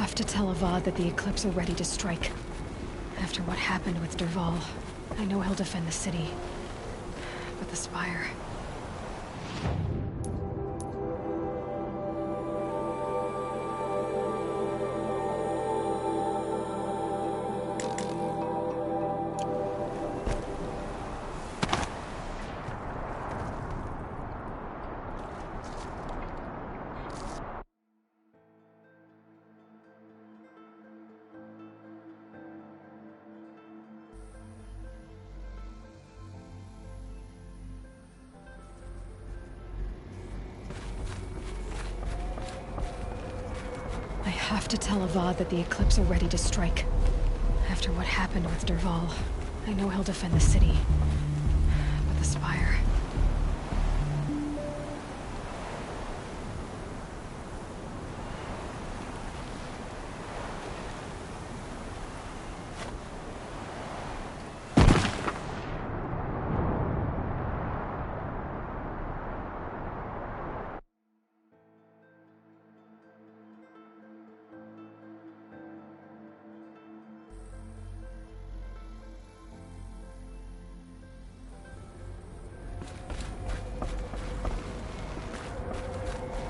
have to tell Avad that the Eclipse are ready to strike. After what happened with Dervahl, I know he'll defend the city. But the Spire... I have to tell Avad that the Eclipse are ready to strike. After what happened with Dervahl, I know he'll defend the city. But the Spire...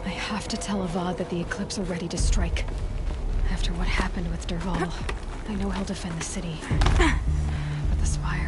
I have to tell Avad that the Eclipse are ready to strike. After what happened with Dervahl, I know he'll defend the city. But the Spire...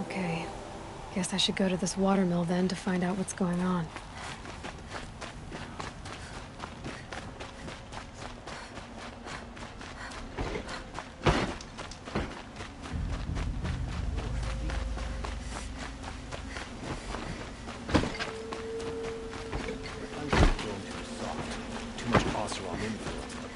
Okay. Guess I should go to this watermill then to find out what's going on. Too much Oseram influence.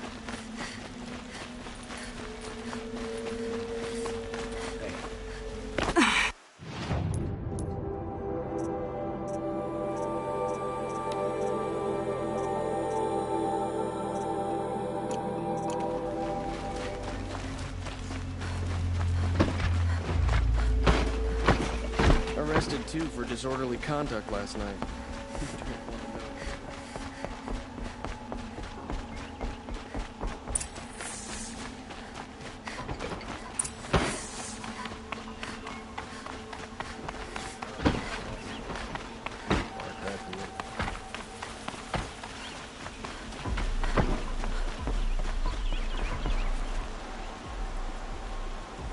arrested too for disorderly conduct last night.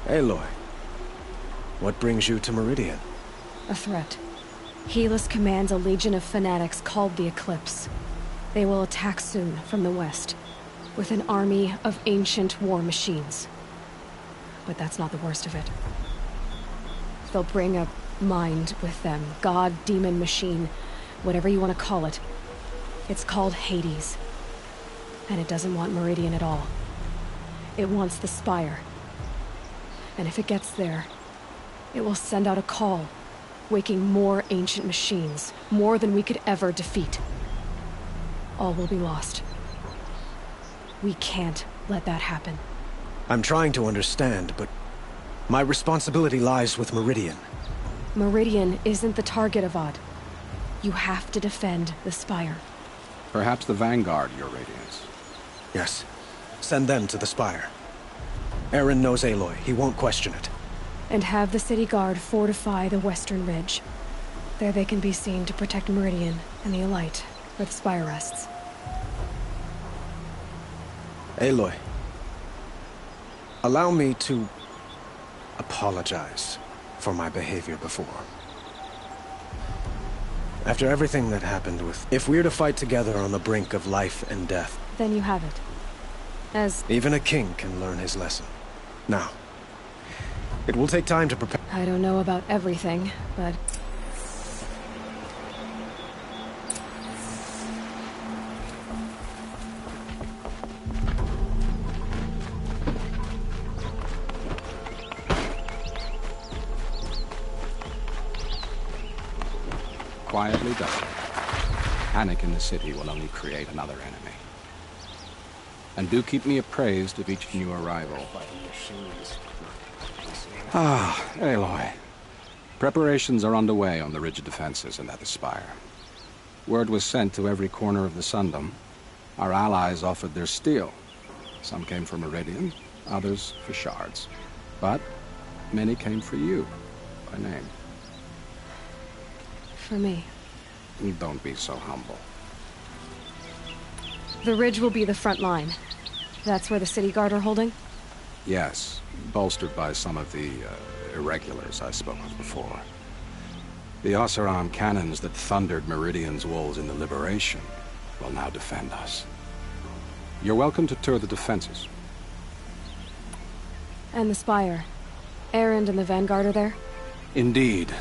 Aloy, what brings you to Meridian? A threat. Helis commands a legion of fanatics called the Eclipse. They will attack soon from the west, with an army of ancient war machines. But that's not the worst of it. They'll bring a mind with them. God, demon, machine, whatever you want to call it. It's called Hades. And it doesn't want Meridian at all. It wants the Spire. And if it gets there, it will send out a call, waking more ancient machines, more than we could ever defeat. All will be lost. We can't let that happen. I'm trying to understand, but my responsibility lies with Meridian. Meridian isn't the target, Avad. You have to defend the Spire. Perhaps the Vanguard, Your Radiance. Yes. Send them to the Spire. Eren knows Aloy. He won't question it. And have the city guard fortify the western ridge. There they can be seen to protect Meridian and the Elite, where the Spire rests. Aloy, allow me to apologize for my behavior before. After everything that happened with... If we're to fight together on the brink of life and death... Then you have it. As... Even a king can learn his lesson. Now, it will take time to prepare... I don't know about everything, but... Quietly done. Panic in the city will only create another enemy. And do keep me appraised of each new arrival. Ah, Aloy. Preparations are underway on the ridge of defenses and at the Spire. Word was sent to every corner of the Sundom. Our allies offered their steel. Some came for Meridian, others for shards. But many came for you, by name. For me. Don't be so humble. The ridge will be the front line. That's where the city guard are holding? Yes, bolstered by some of the irregulars I spoke of before. The Oseram cannons that thundered Meridian's walls in the Liberation will now defend us. You're welcome to tour the defenses. And the Spire. Erend and the Vanguard are there? Indeed.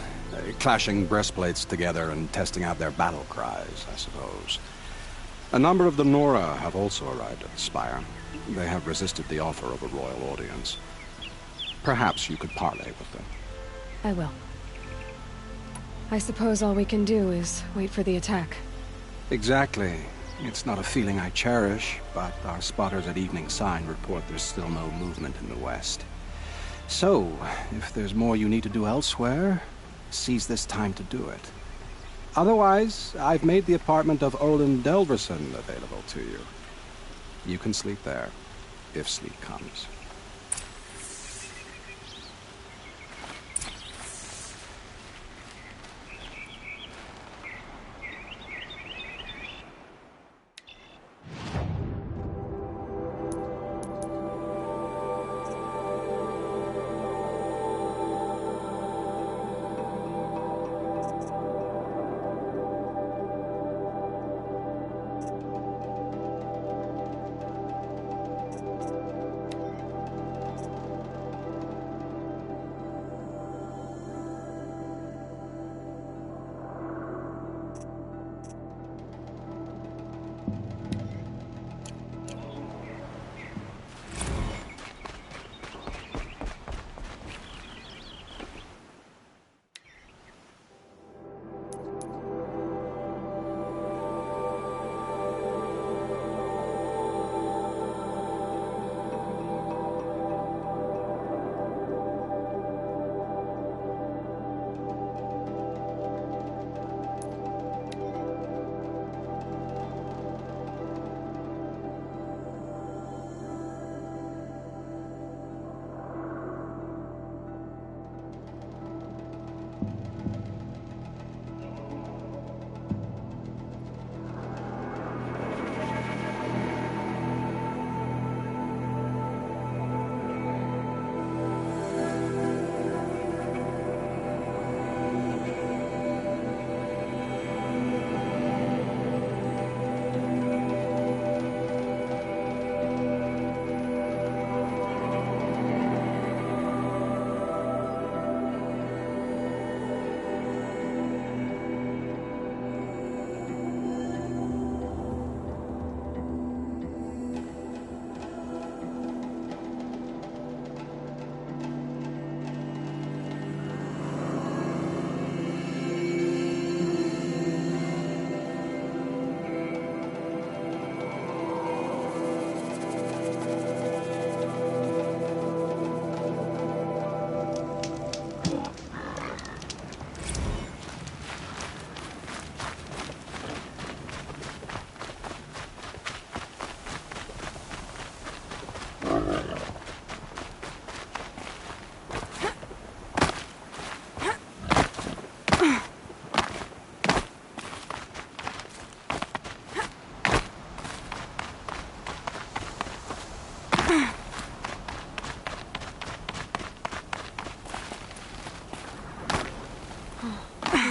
Clashing breastplates together and testing out their battle cries, I suppose. A number of the Nora have also arrived at the Spire. They have resisted the offer of a royal audience. Perhaps you could parley with them. I will. I suppose all we can do is wait for the attack. Exactly. It's not a feeling I cherish, but our spotters at Evening Sign report there's still no movement in the west. So, if there's more you need to do elsewhere, seize this time to do it. Otherwise, I've made the apartment of Olin Delverson available to you. You can sleep there, if sleep comes.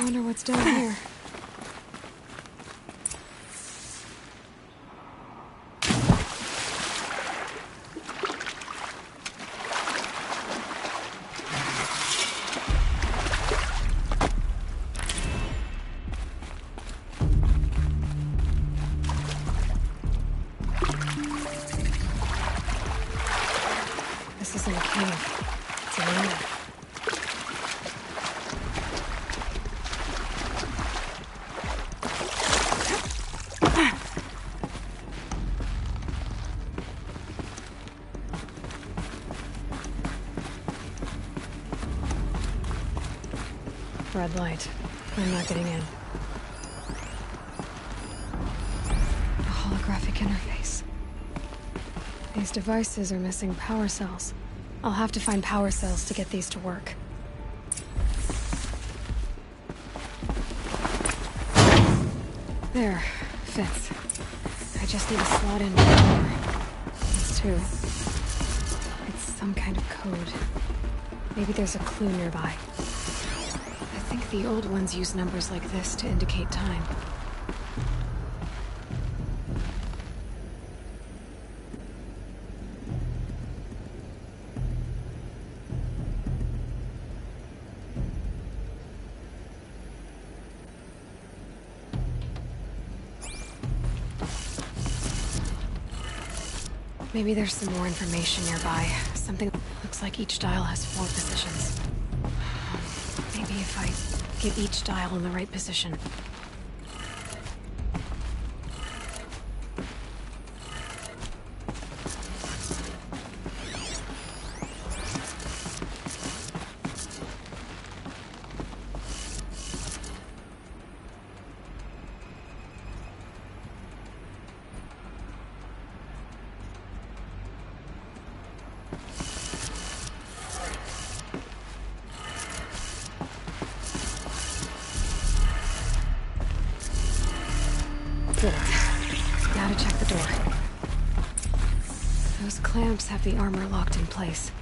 wonder what's down here. This isn't a cave. It's a lab. Red light. I'm not getting in. A holographic interface. These devices are missing power cells. I'll have to find power cells to get these to work. There. Fits. I just need to slot in one more. That's two. It's some kind of code. Maybe there's a clue nearby. I think the old ones use numbers like this to indicate time. Maybe there's some more information nearby. Something that looks like each dial has 4 positions. Maybe if I get each dial in the right position. Good. Now to check the door. Those clamps have the armor locked in place.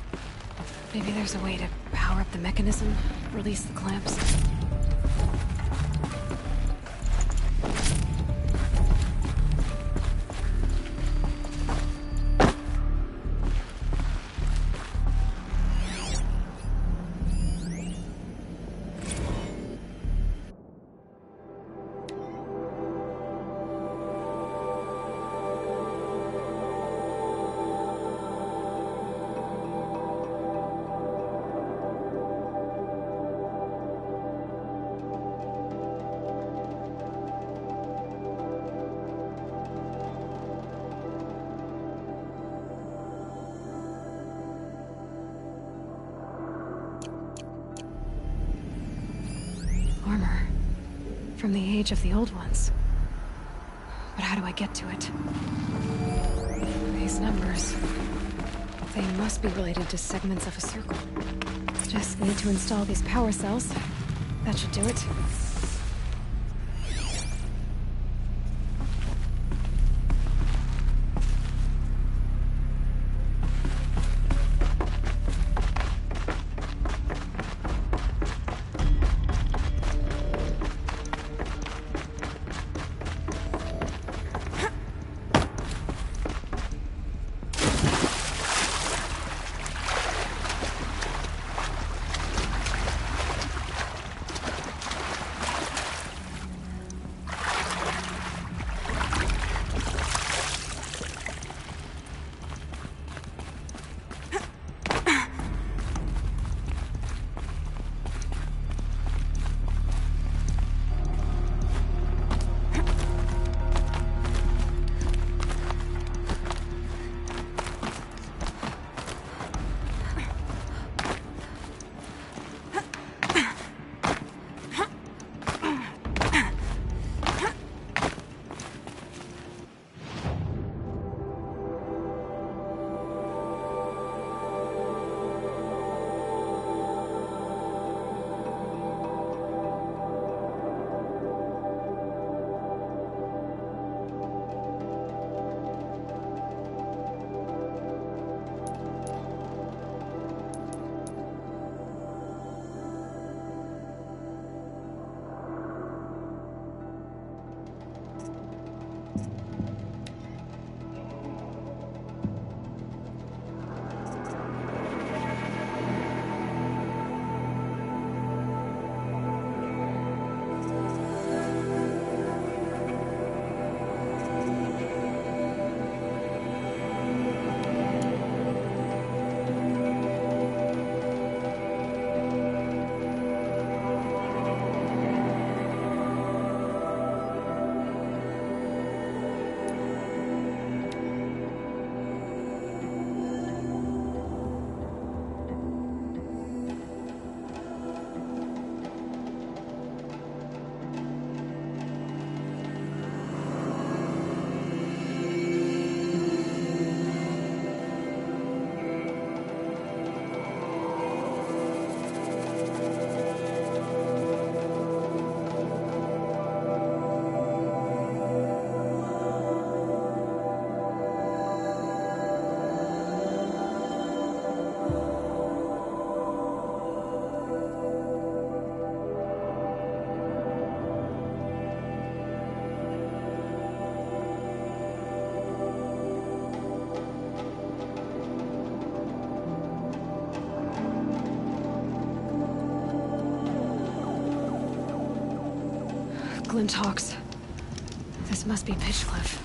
Maybe there's a way to power up the mechanism, release the clamps. Armor. From the age of the old ones. But how do I get to it? These numbers... they must be related to segments of a circle. Just need to install these power cells. That should do it. Glinthawks. This must be Pitchcliff.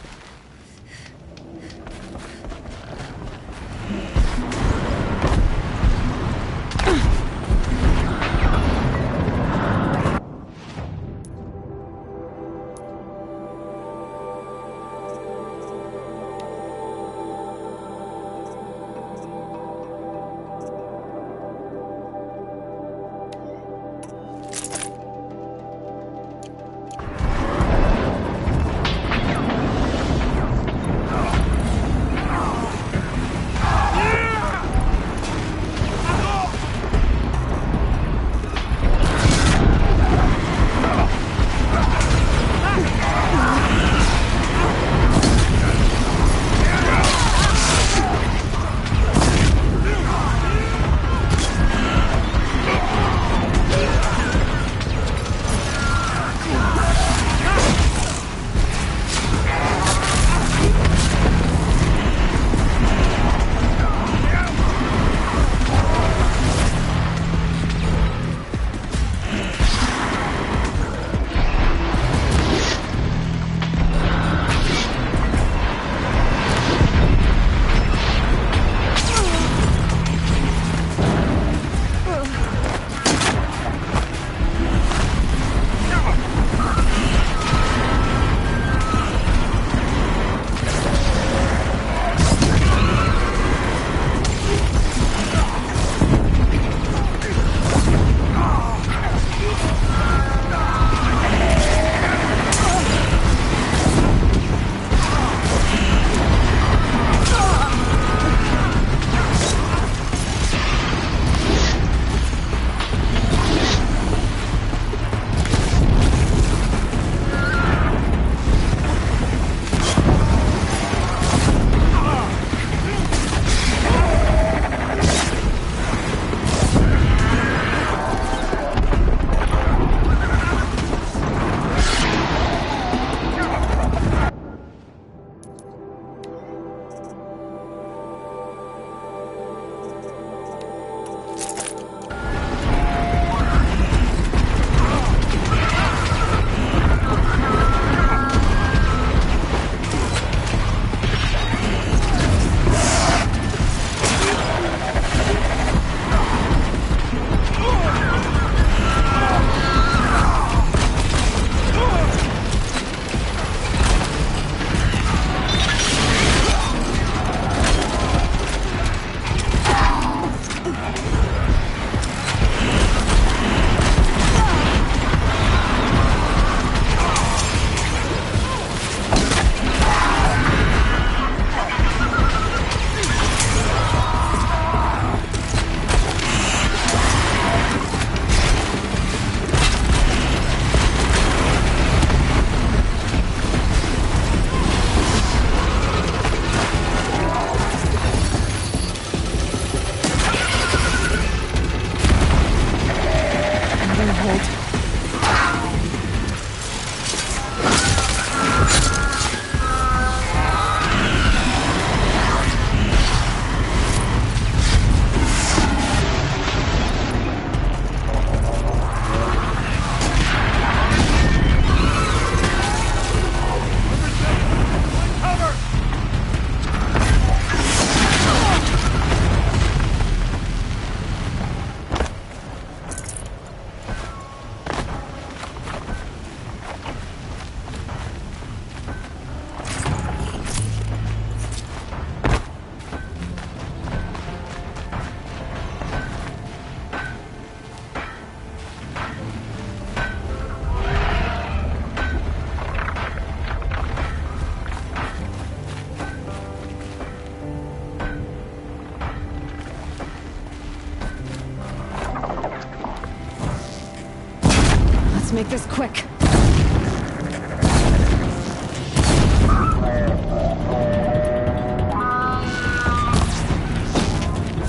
Let's make this quick.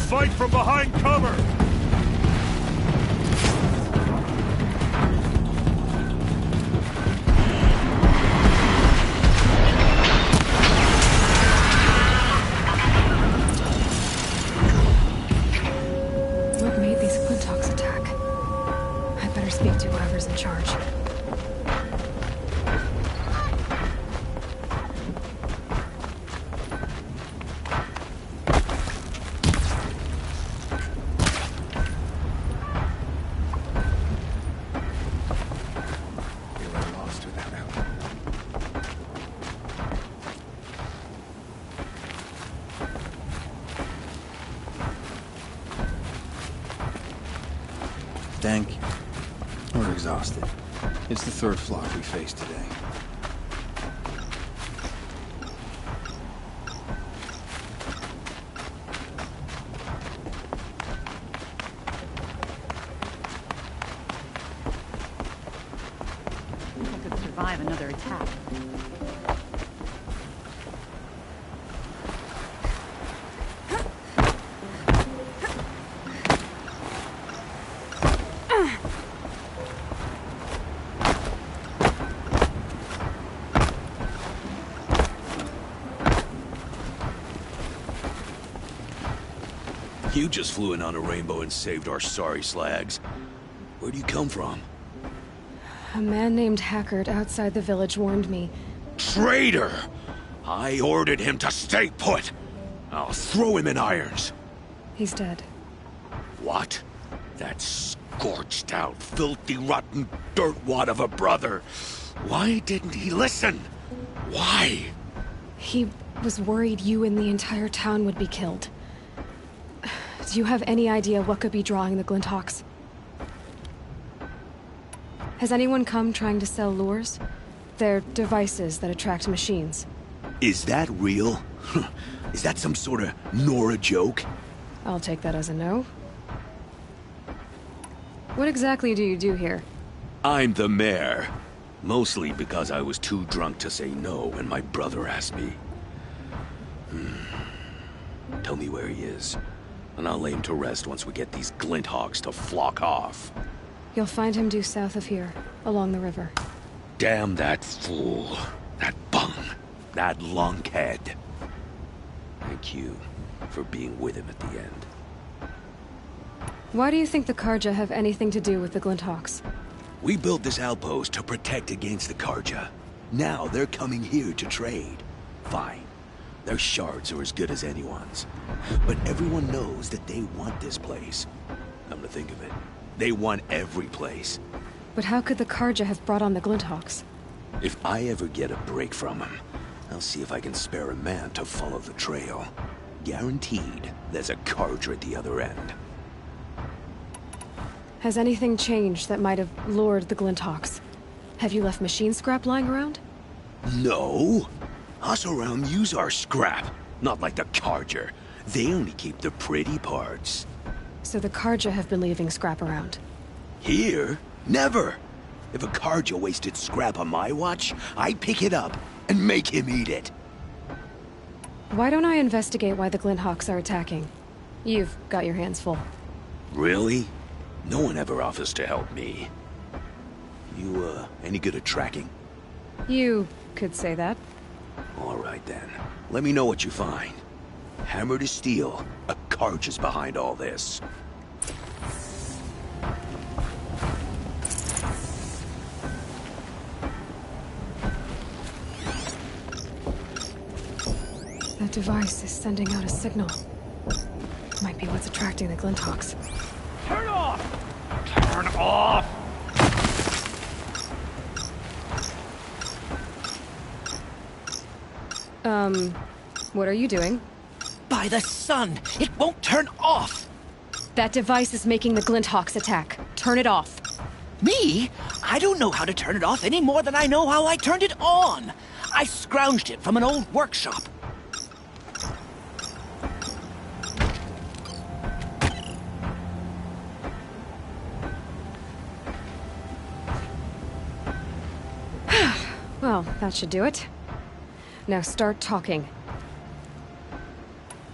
Fight from behind cover! What made these Glinthawks attack? I'd better speak to whoever's in charge. stank, or exhausted. It's the third flock we faced today. I could survive another attack. You just flew in on a rainbow and saved our sorry slags. Where'd you come from? A man named Hackard outside the village warned me. Traitor! I ordered him to stay put! I'll throw him in irons. He's dead. What? That scorched out, filthy, rotten dirtwad of a brother. Why didn't he listen? Why? He was worried you and the entire town would be killed. Do you have any idea what could be drawing the Glinthawks? Has anyone come trying to sell lures? They're devices that attract machines. Is that real? Is that some sort of Nora joke? I'll take that as a no. What exactly do you do here? I'm the mayor. Mostly because I was too drunk to say no when my brother asked me. Tell me where he is, and I'll lay him to rest once we get these Glinthawks to flock off. You'll find him due south of here, along the river. Damn that fool. That bum. That lunkhead. Thank you for being with him at the end. Why do you think the Carja have anything to do with the Glinthawks? We built this outpost to protect against the Carja. Now they're coming here to trade. Fine. Their shards are as good as anyone's. But everyone knows that they want this place. Come to think of it, they want every place. But how could the Carja have brought on the Glinthawks? If I ever get a break from them, I'll see if I can spare a man to follow the trail. Guaranteed, there's a Carja at the other end. Has anything changed that might have lured the Glinthawks? Have you left machine scrap lying around? No! Us around use our scrap, not like the Carja. They only keep the pretty parts. So the Carja have been leaving scrap around? Here? Never! If a Carja wasted scrap on my watch, I'd pick it up and make him eat it. Why don't I investigate why the Glinthawks are attacking? You've got your hands full. Really? No one ever offers to help me. You, any good at tracking? You could say that. All right then. Let me know what you find. Hammer to steel, a Carja's behind all this. That device is sending out a signal. Might be what's attracting the Glinthawks. Turn off! Turn off! What are you doing? By the sun! It won't turn off! That device is making the Glinthawks attack. Turn it off. Me? I don't know how to turn it off any more than I know how I turned it on! I scrounged it from an old workshop. Well, that should do it. Now start talking.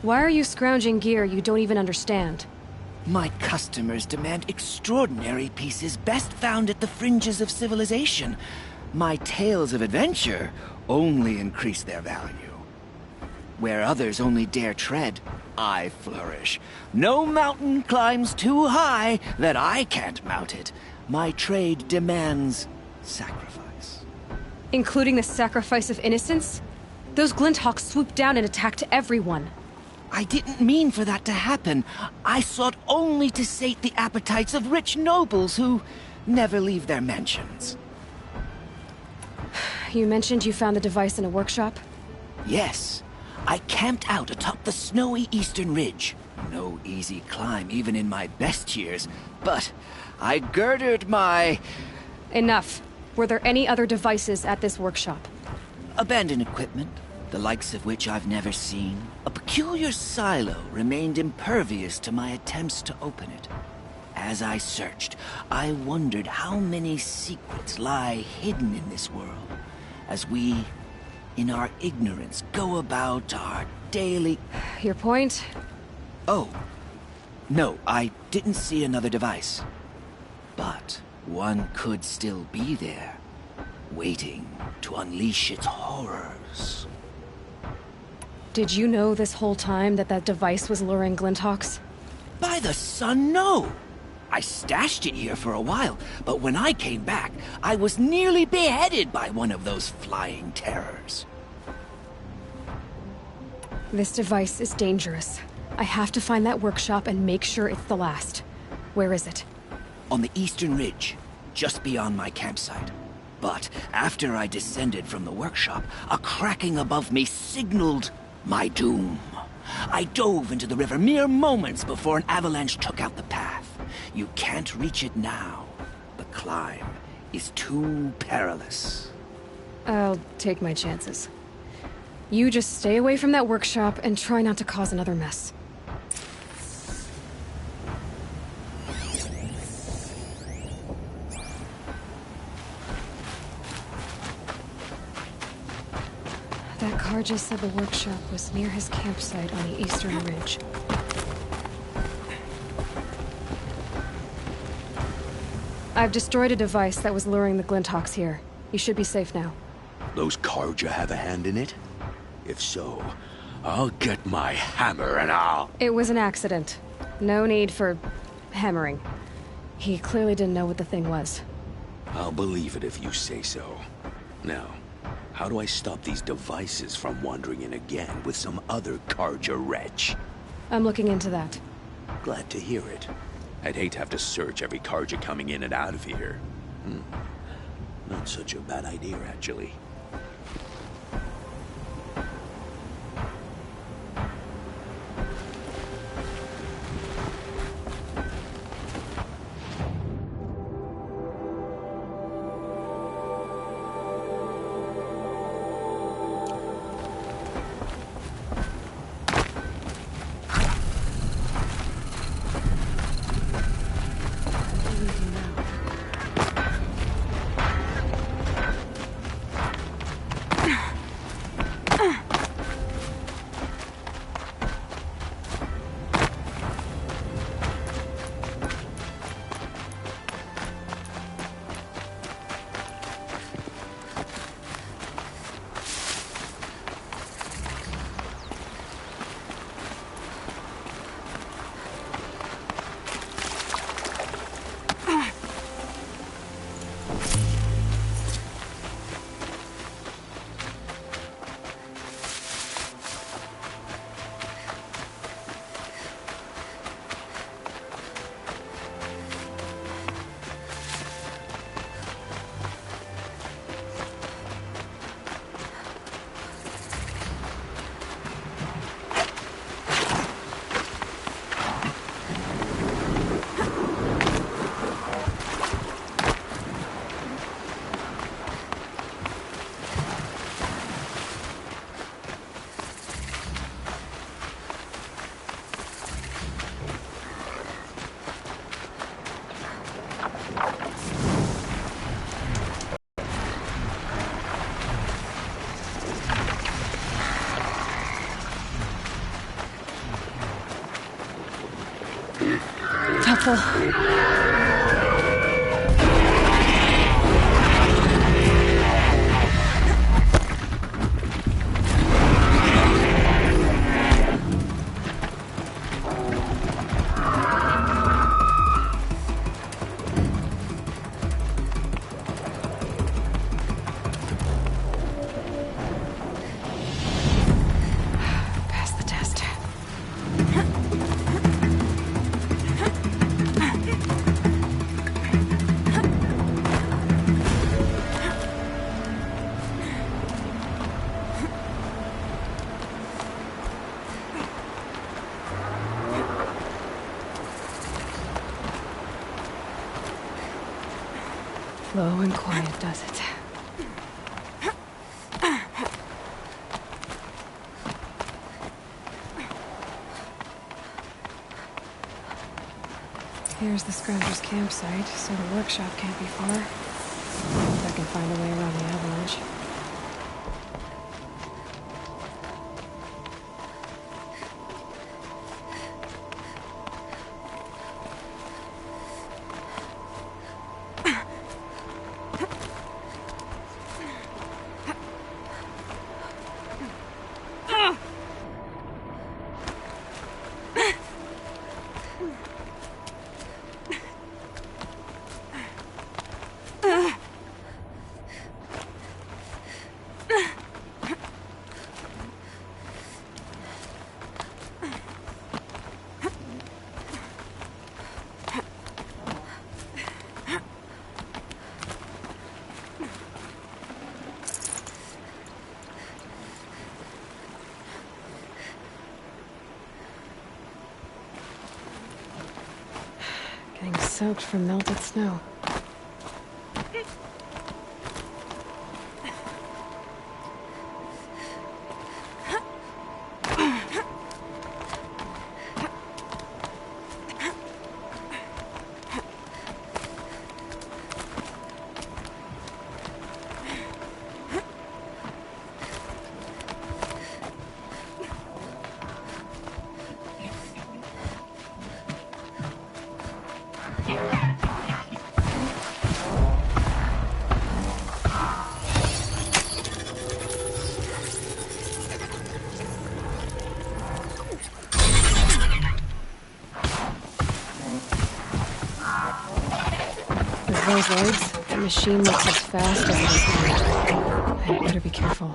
Why are you scrounging gear you don't even understand? My customers demand extraordinary pieces best found at the fringes of civilization. My tales of adventure only increase their value. Where others only dare tread, I flourish. No mountain climbs too high that I can't mount it. My trade demands sacrifice. Including the sacrifice of innocence? Those Glinthawks swooped down and attacked everyone. I didn't mean for that to happen. I sought only to sate the appetites of rich nobles who never leave their mansions. You mentioned you found the device in a workshop? Yes. I camped out atop the snowy eastern ridge. No easy climb even in my best years, but I girded my Enough. Were there any other devices at this workshop? abandoned equipment, the likes of which I've never seen. A peculiar silo remained impervious to my attempts to open it. As I searched, I wondered how many secrets lie hidden in this world, as we, in our ignorance, go about our daily... Your point? Oh, no, I didn't see another device. But one could still be there, waiting to unleash its horrors. Did you know this whole time that that device was luring Glinthawks? By the sun, no! I stashed it here for a while, but when I came back, I was nearly beheaded by one of those flying terrors. This device is dangerous. I have to find that workshop and make sure it's the last. Where is it? On the eastern ridge, just beyond my campsite. But after I descended from the workshop, a cracking above me signaled my doom. I dove into the river mere moments before an avalanche took out the path. You can't reach it now. The climb is too perilous. I'll take my chances. You just stay away from that workshop and try not to cause another mess. That Karja said the workshop was near his campsite on the eastern ridge. I've destroyed a device that was luring the Glinthawks here. You should be safe now. Those Karja have a hand in it? If so, I'll get my hammer and I'll... It was an accident. No need for hammering. He clearly didn't know what the thing was. I'll believe it if you say so. Now, how do I stop these devices from wandering in again with some other Karja wretch? I'm looking into that. Glad to hear it. I'd hate to have to search every Karja coming in and out of here. Not such a bad idea, actually. Helpful. Pass the test. Slow and quiet does it. Here's the Scroungers campsite, so the workshop can't be far. If I can find a way around the avalanche. Getting soaked from melted snow. Those legs, the machine looks as fast as it is loud. I better be careful.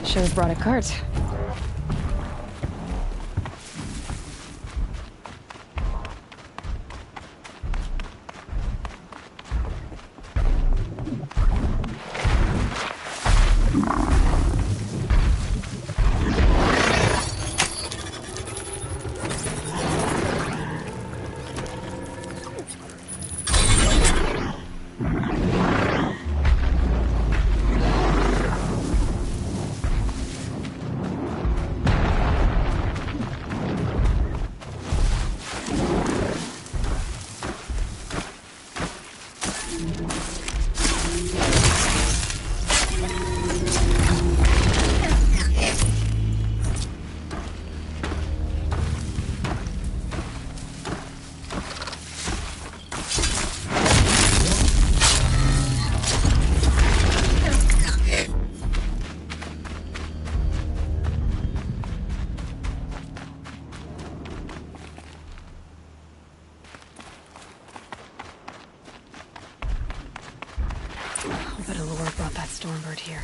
Should have brought a cart. Stormbird here.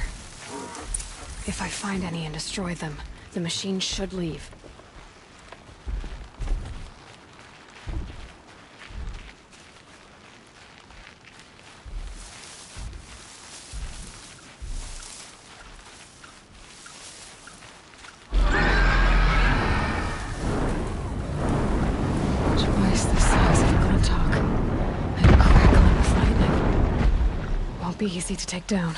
If I find any and destroy them, the machine should leave. Twice the size of a Gruntalk, and crackling as lightning. Won't be easy to take down.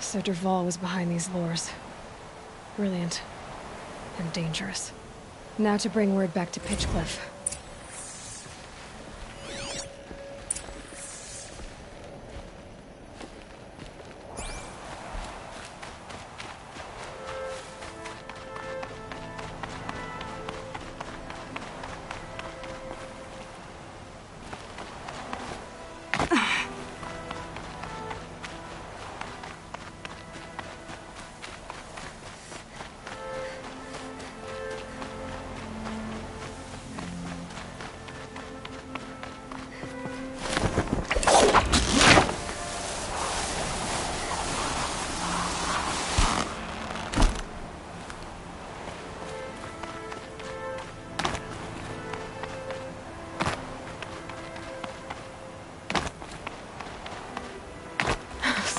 So Dervahl was behind these lures. Brilliant. And dangerous. Now to bring word back to Pitchcliff.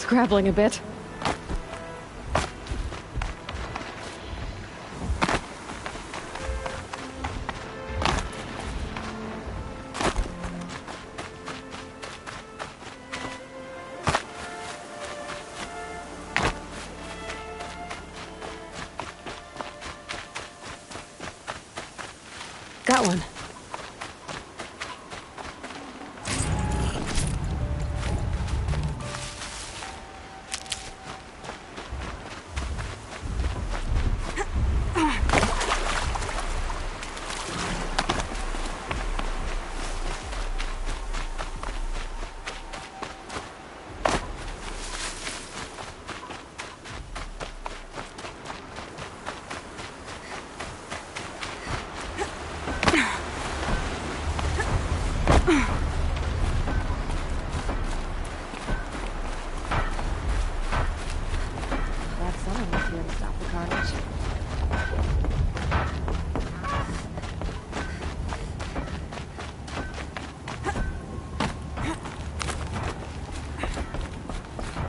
Scrabbling a bit. Got one.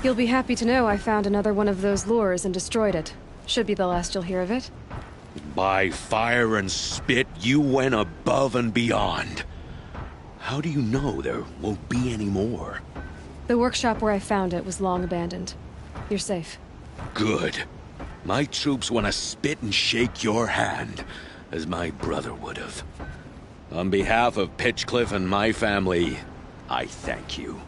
You'll be happy to know I found another one of those lures and destroyed it. Should be the last you'll hear of it. By fire and spit, you went above and beyond. How do you know there won't be any more? The workshop where I found it was long abandoned. You're safe. Good. My troops want to spit and shake your hand, as my brother would have. On behalf of Pitchcliff and my family, I thank you.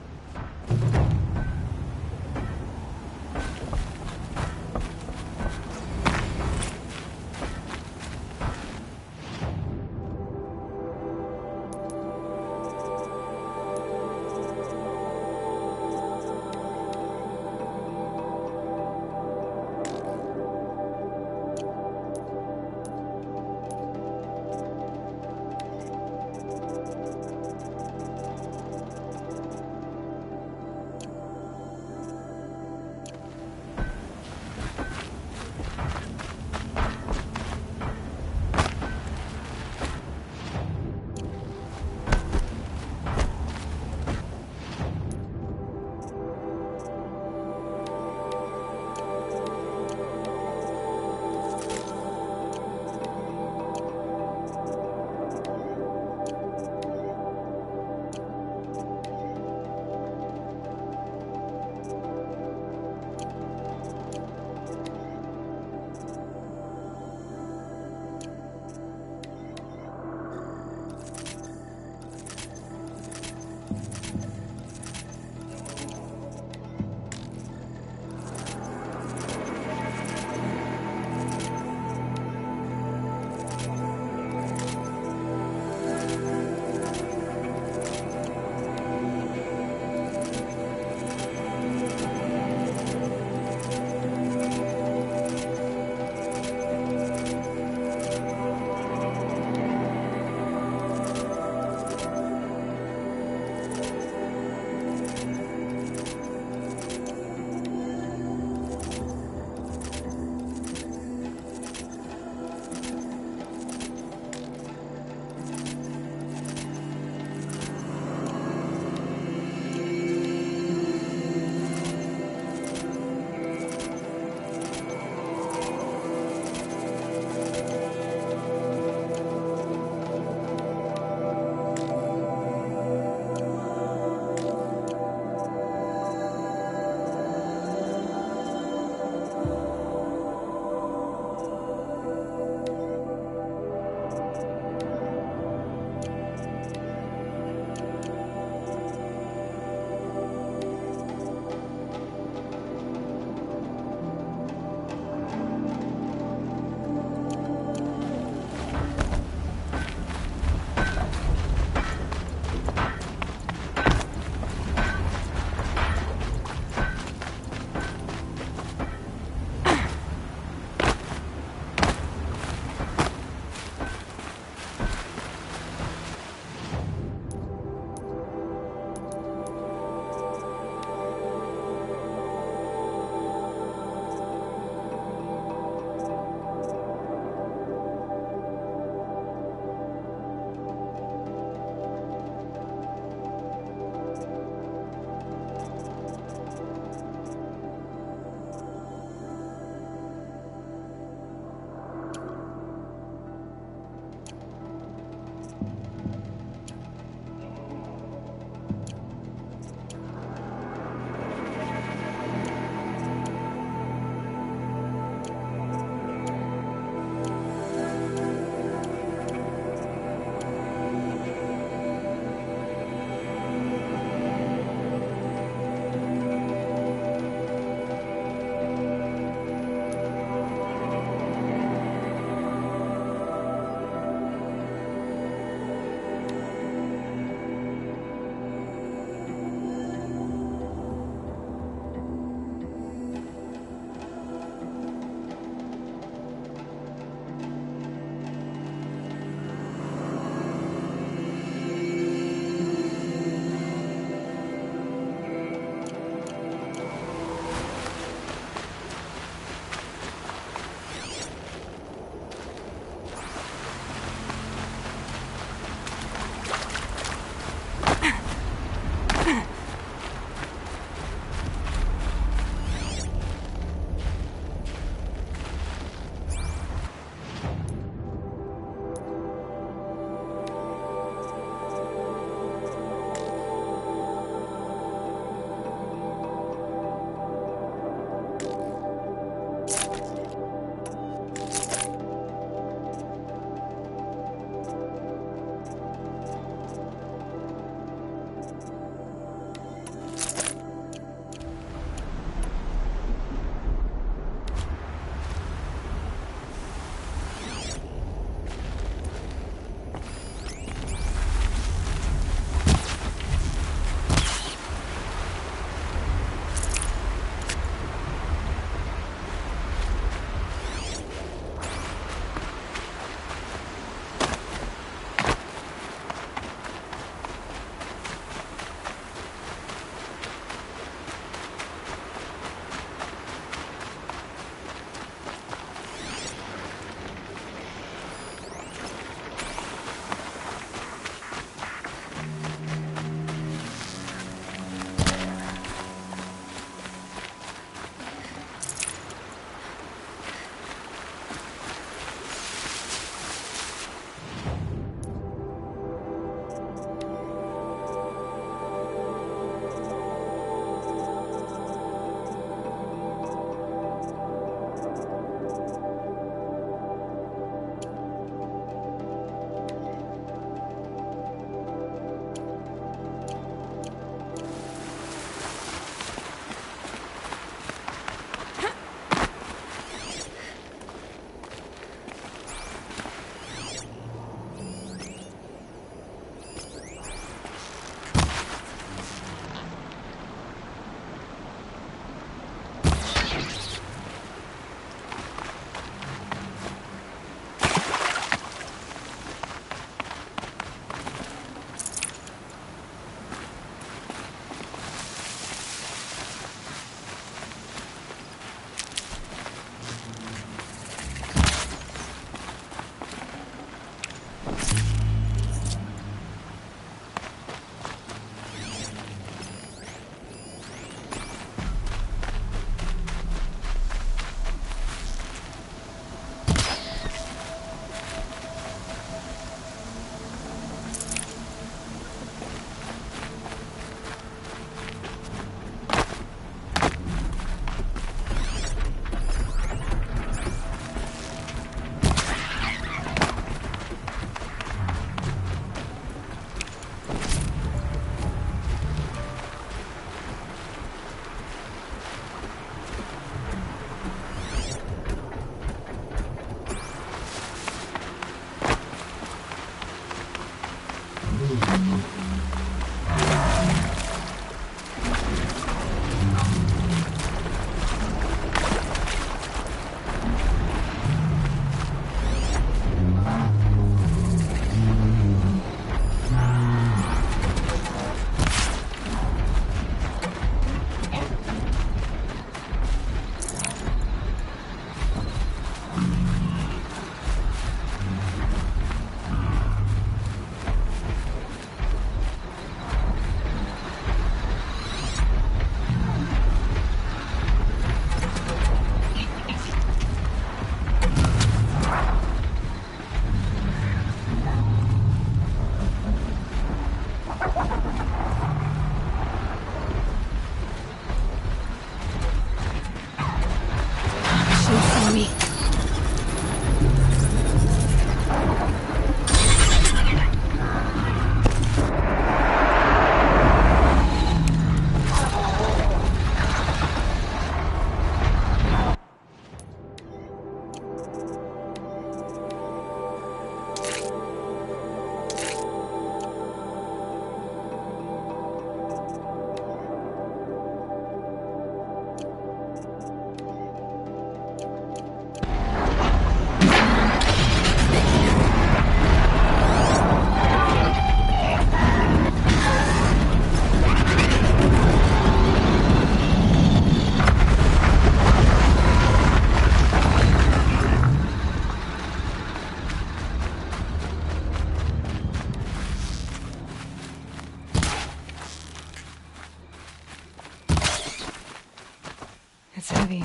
It's heavy.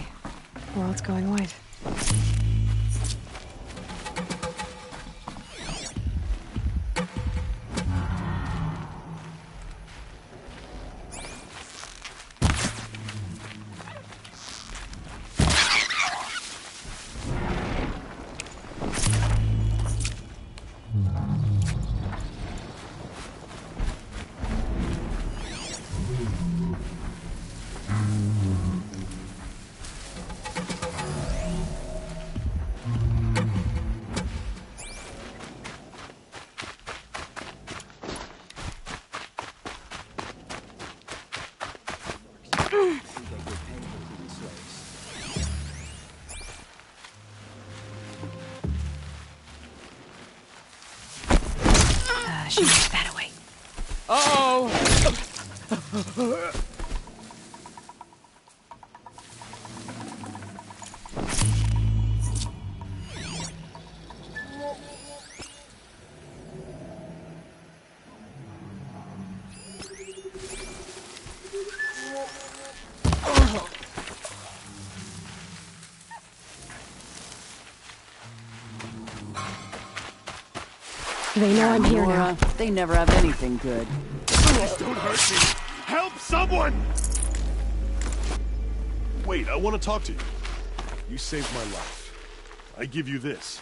World's going white. Shoot that away. Uh-oh! They know I'm here now. Nora, they never have anything good. Please don't hurt me! Help someone! Wait, I want to talk to you. You saved my life. I give you this.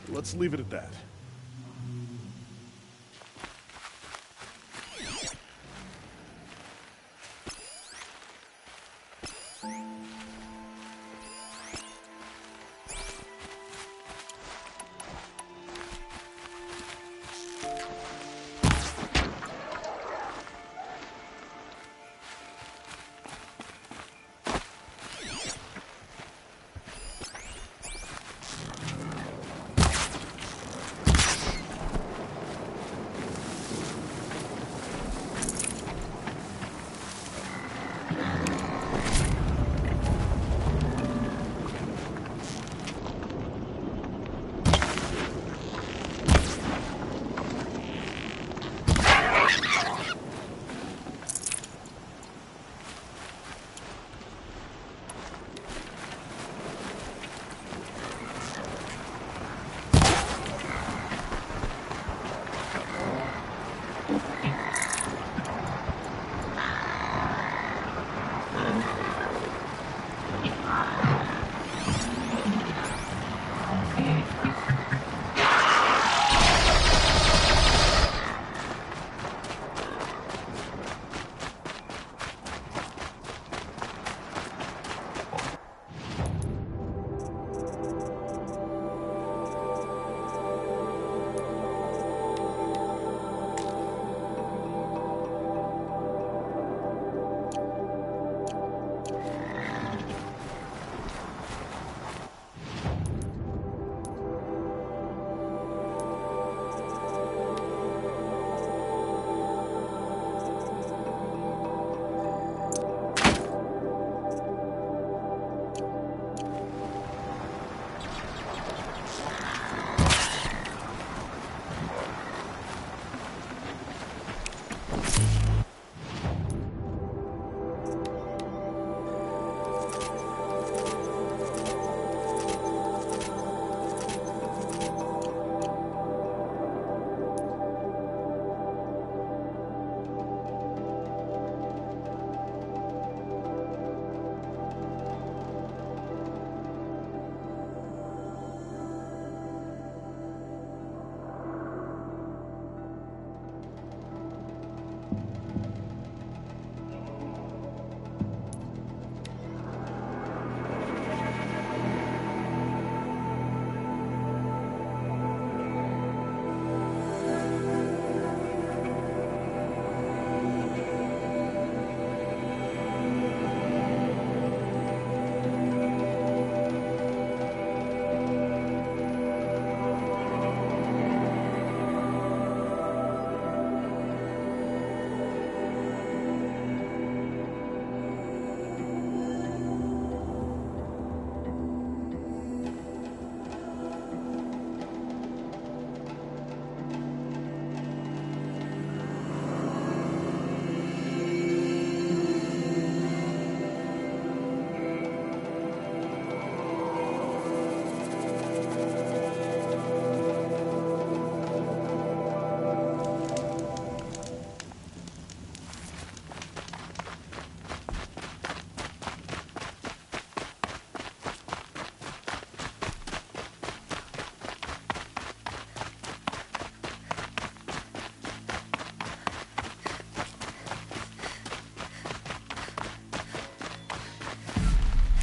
Let's leave it at that.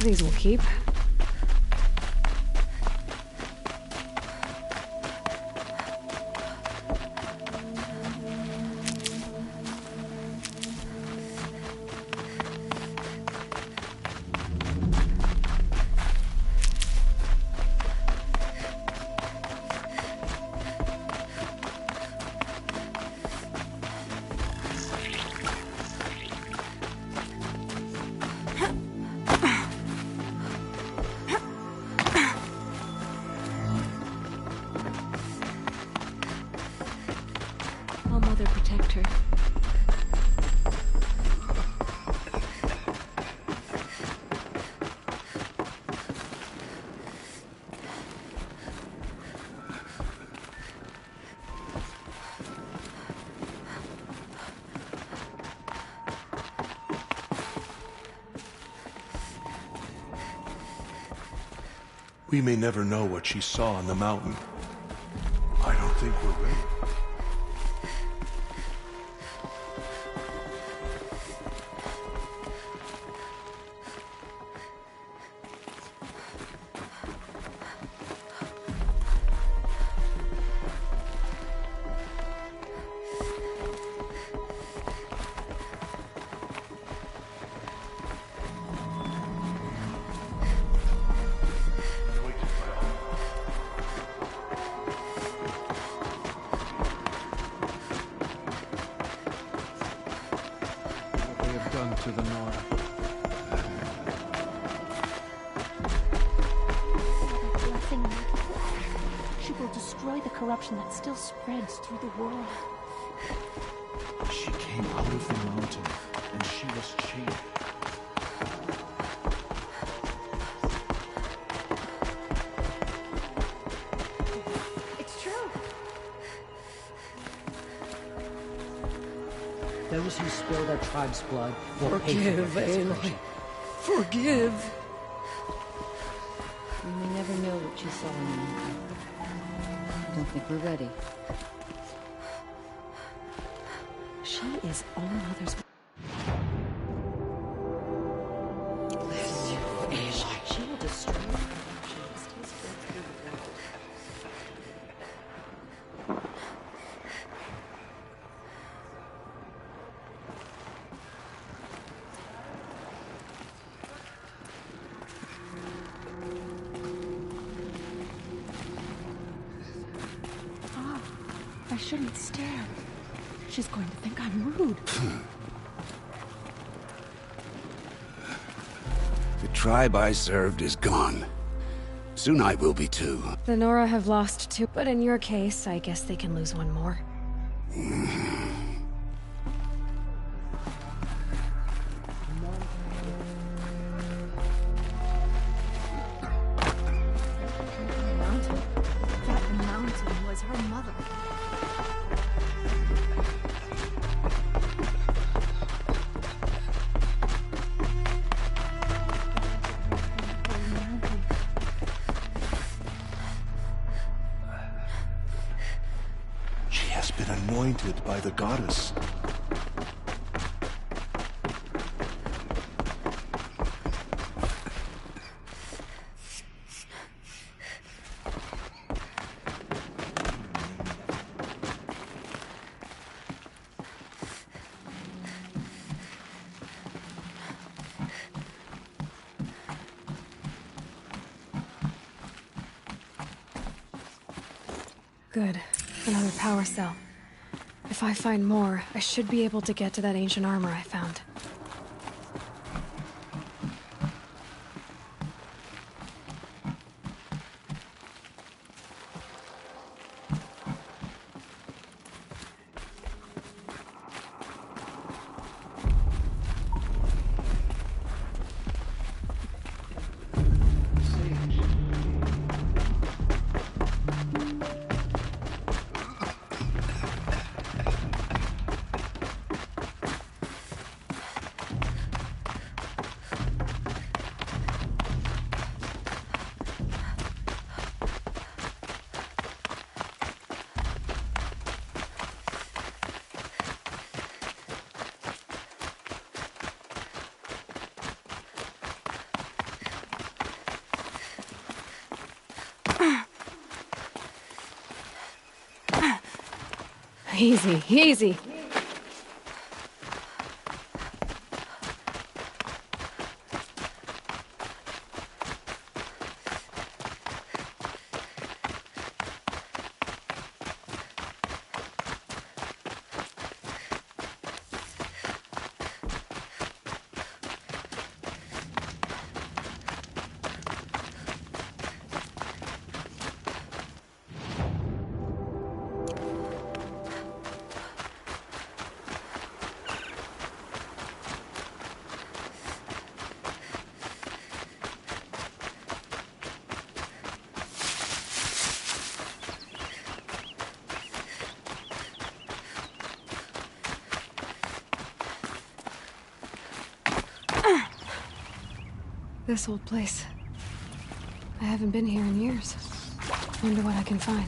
These will keep. All Mother protect her. We may never know what she saw on the mountain. I don't think we're ready. To the Nora. Blessing me. She will destroy the corruption that still spreads through the world. She came out of the mountain, and she was chained. It's true. Those who spill their tribe's blood will pay for Forgive, their Aloy. desecration. Forgive. We may never know what you saw in the mountain. I don't think we're ready. She is All Mother's. Bless you, Aloy. She will destroy the corruption that still spreads through the world. I shouldn't stare. She's going to think I'm rude. The tribe I served is gone. Soon I will be too. The Nora have lost two, but in your case, I guess they can lose one more. That mountain was her mother. She has been anointed by the goddess. Good. Another power cell. If I find more, I should be able to get to that ancient armor I found. Easy, easy. This old place. I haven't been here in years. Wonder what I can find.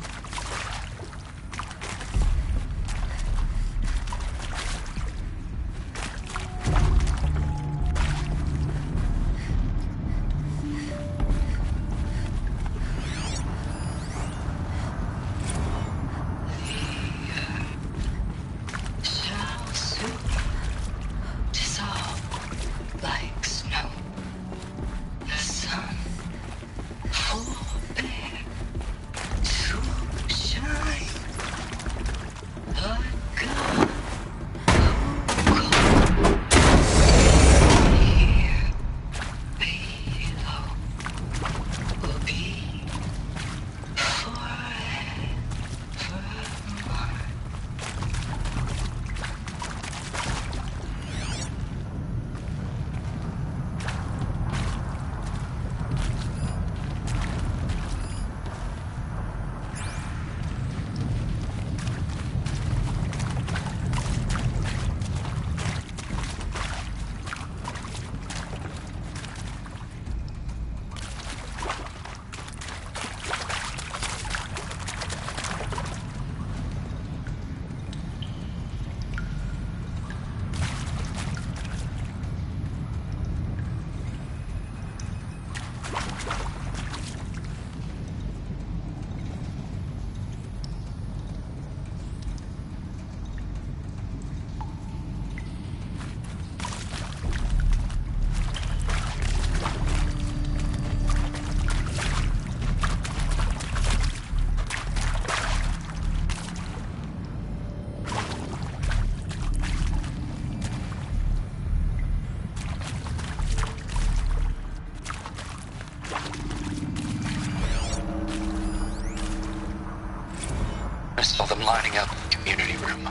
I saw them lining up in the community room.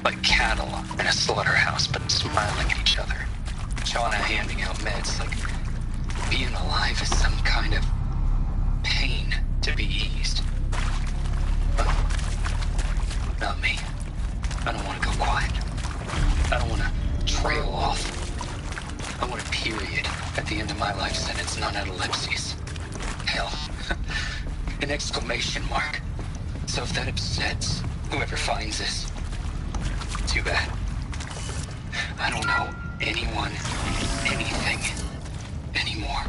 Like cattle in a slaughterhouse, but smiling at each other. Shauna handing out meds like being alive is some kind of pain to be eased. But not me. I don't want to go quiet. I don't want to trail off. I want a period at the end of my life sentence, not an ellipses. Hell, an exclamation mark. So if that upsets whoever finds this, too bad. I don't know anyone, anything, anymore.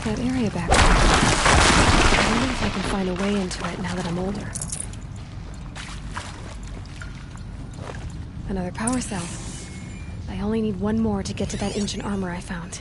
that area back there. I wonder if I can find a way into it now that I'm older. Another power cell. I only need one more to get to that ancient armor I found.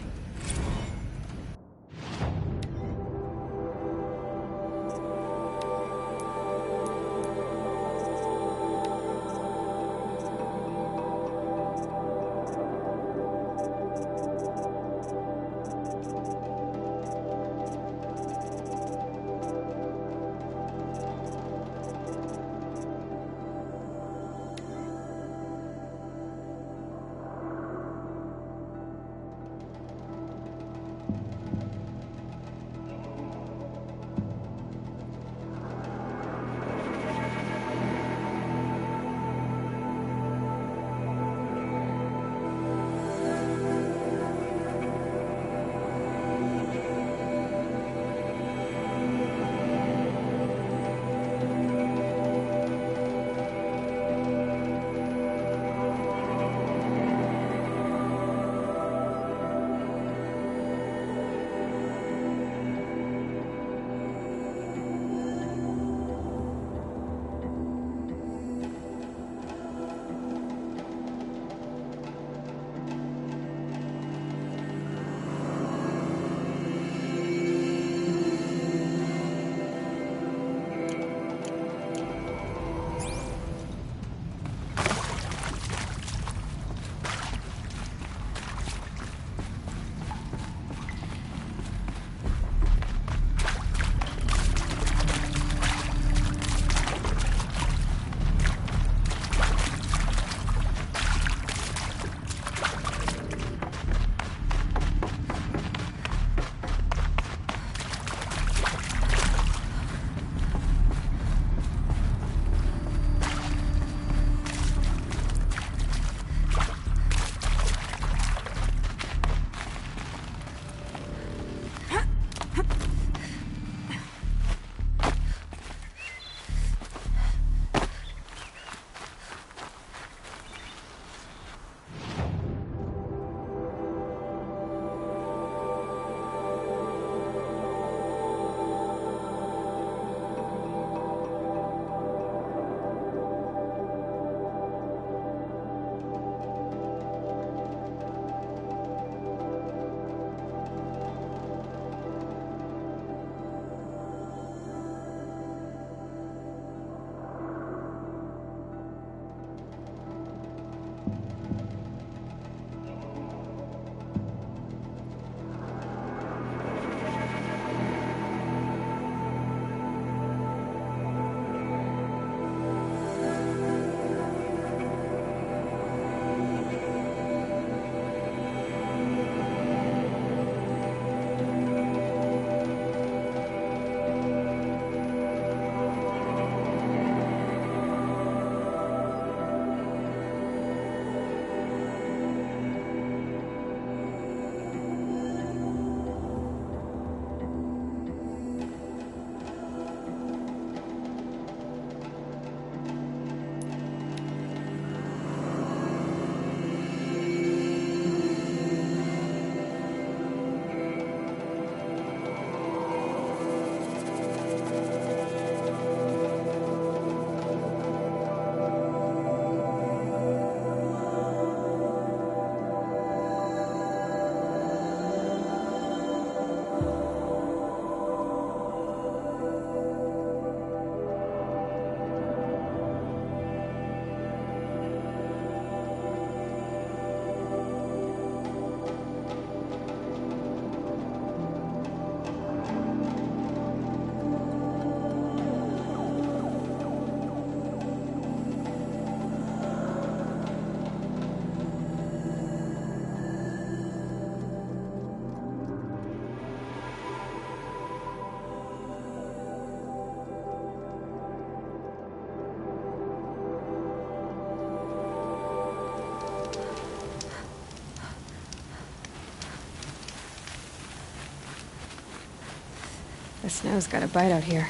The snow's got a bite out here.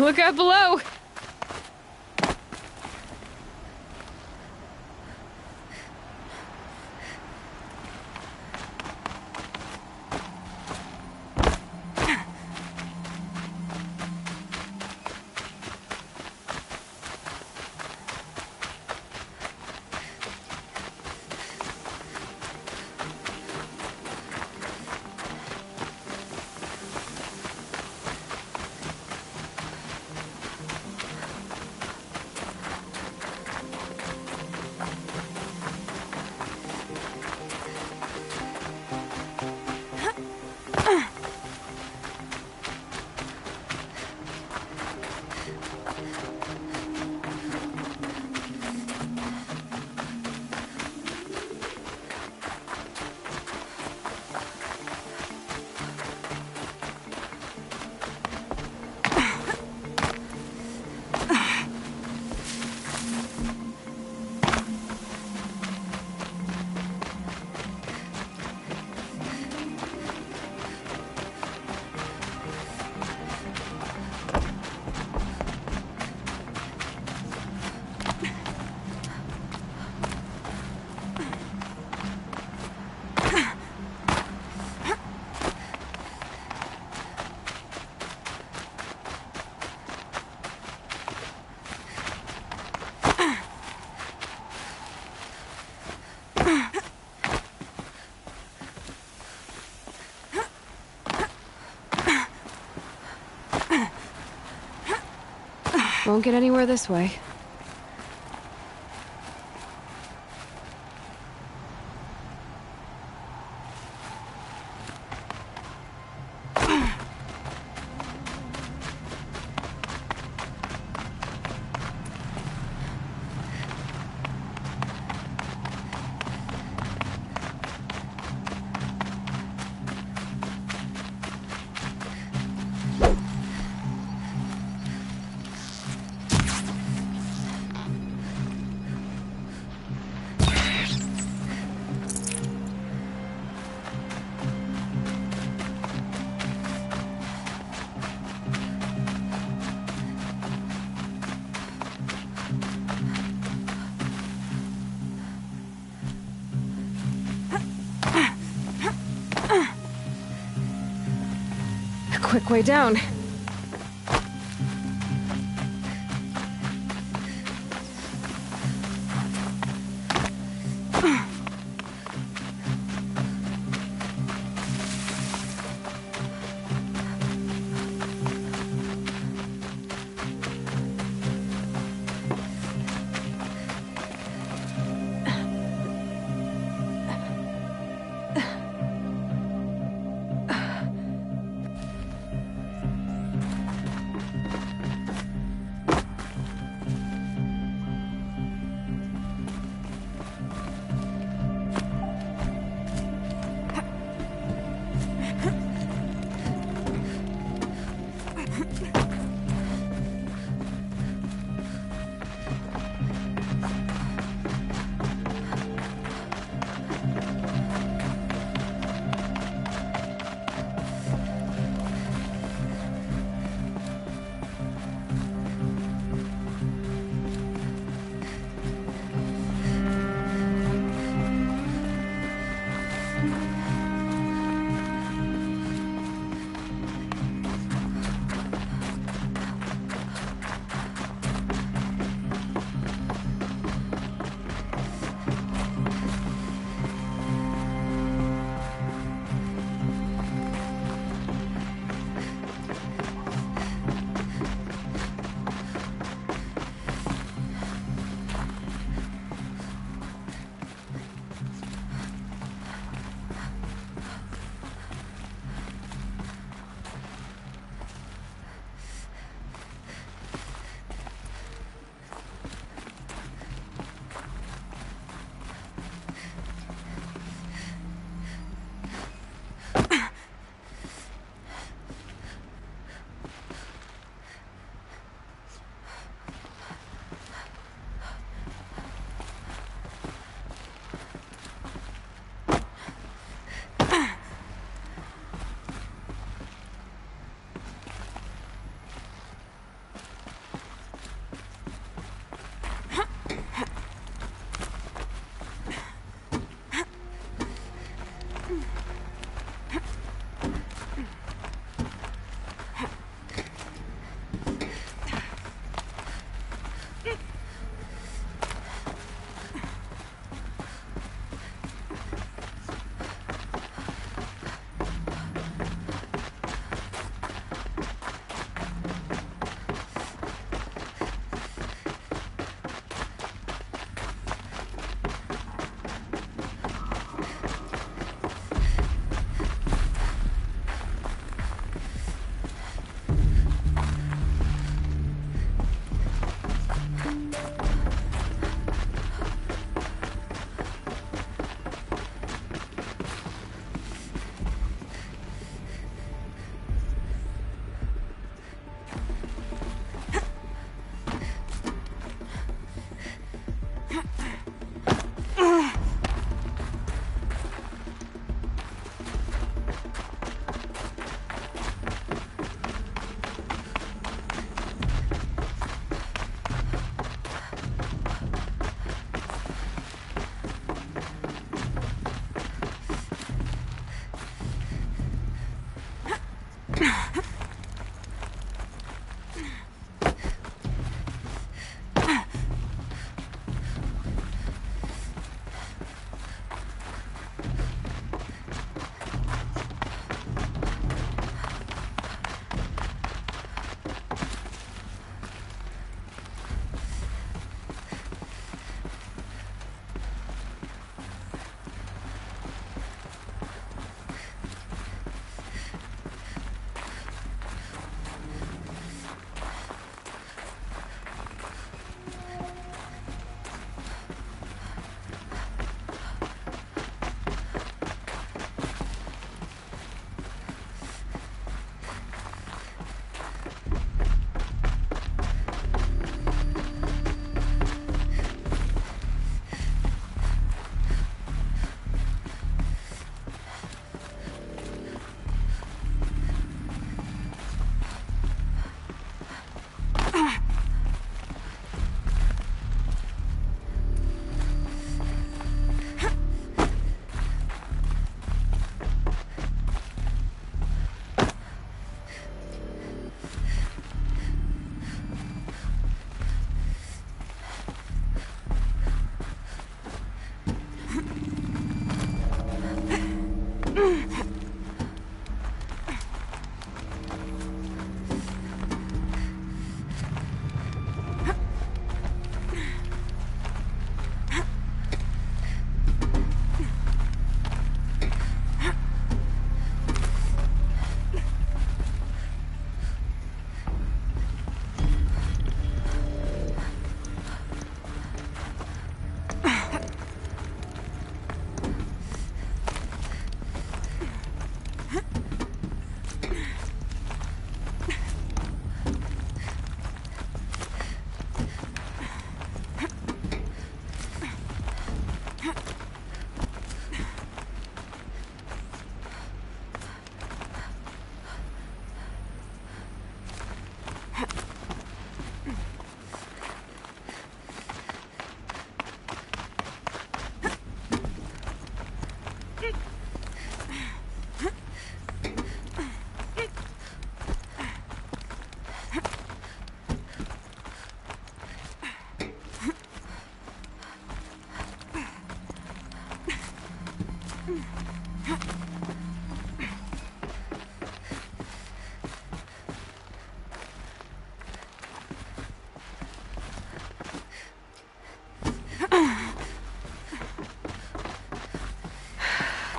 Look out below! Won't get anywhere this way. Quick way down.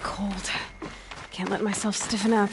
Cold. Can't let myself stiffen up.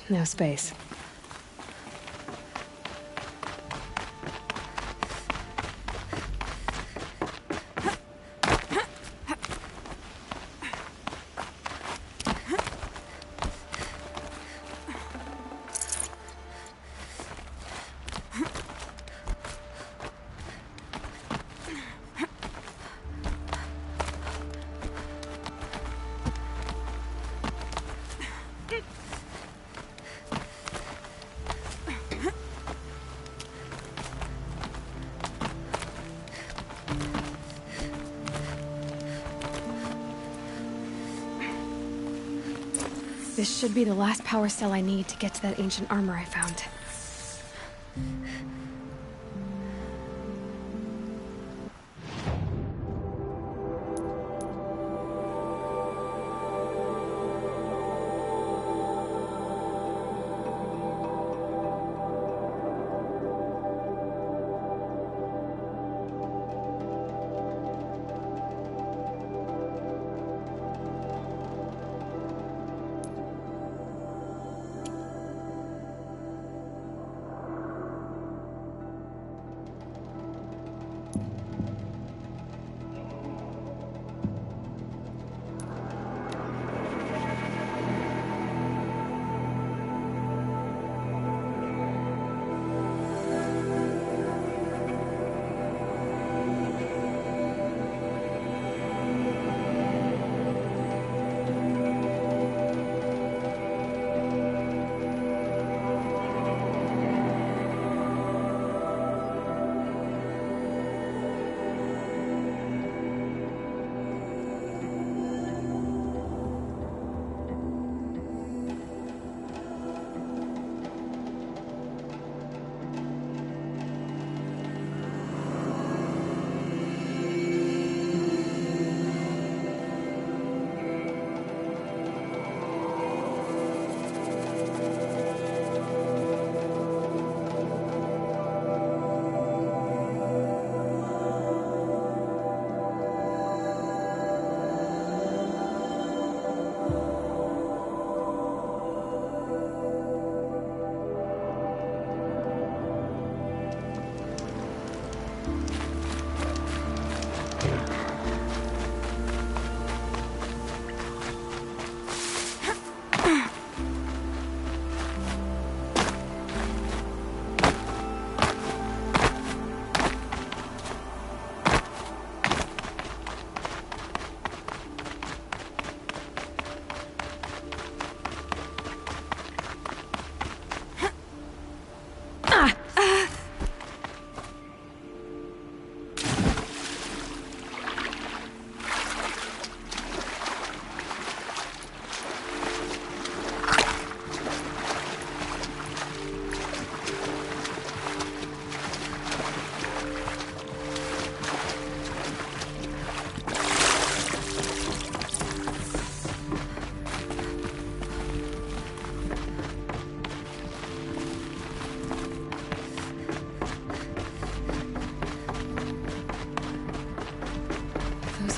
No space. This should be the last power cell I need to get to that ancient armor I found.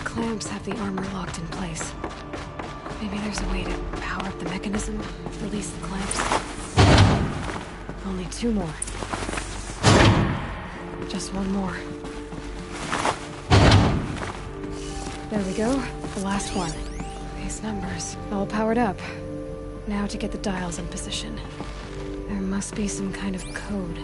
clamps have the armor locked in place. Maybe there's a way to power up the mechanism, release the clamps. Only 2 more. Just 1 more. There we go. The last one. These numbers, all powered up. Now to get the dials in position. There must be some kind of code.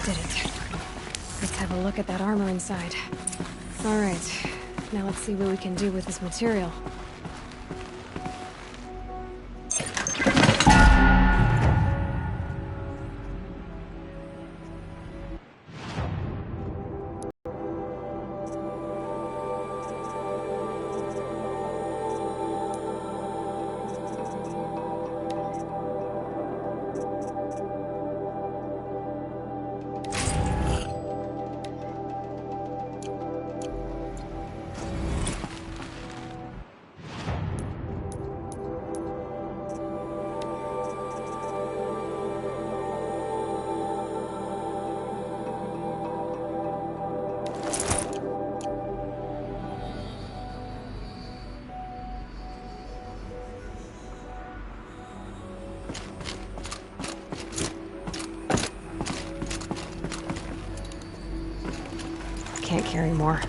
Did it. Let's have a look at that armor inside. All right. Now let's see what we can do with this material. Can't carry more.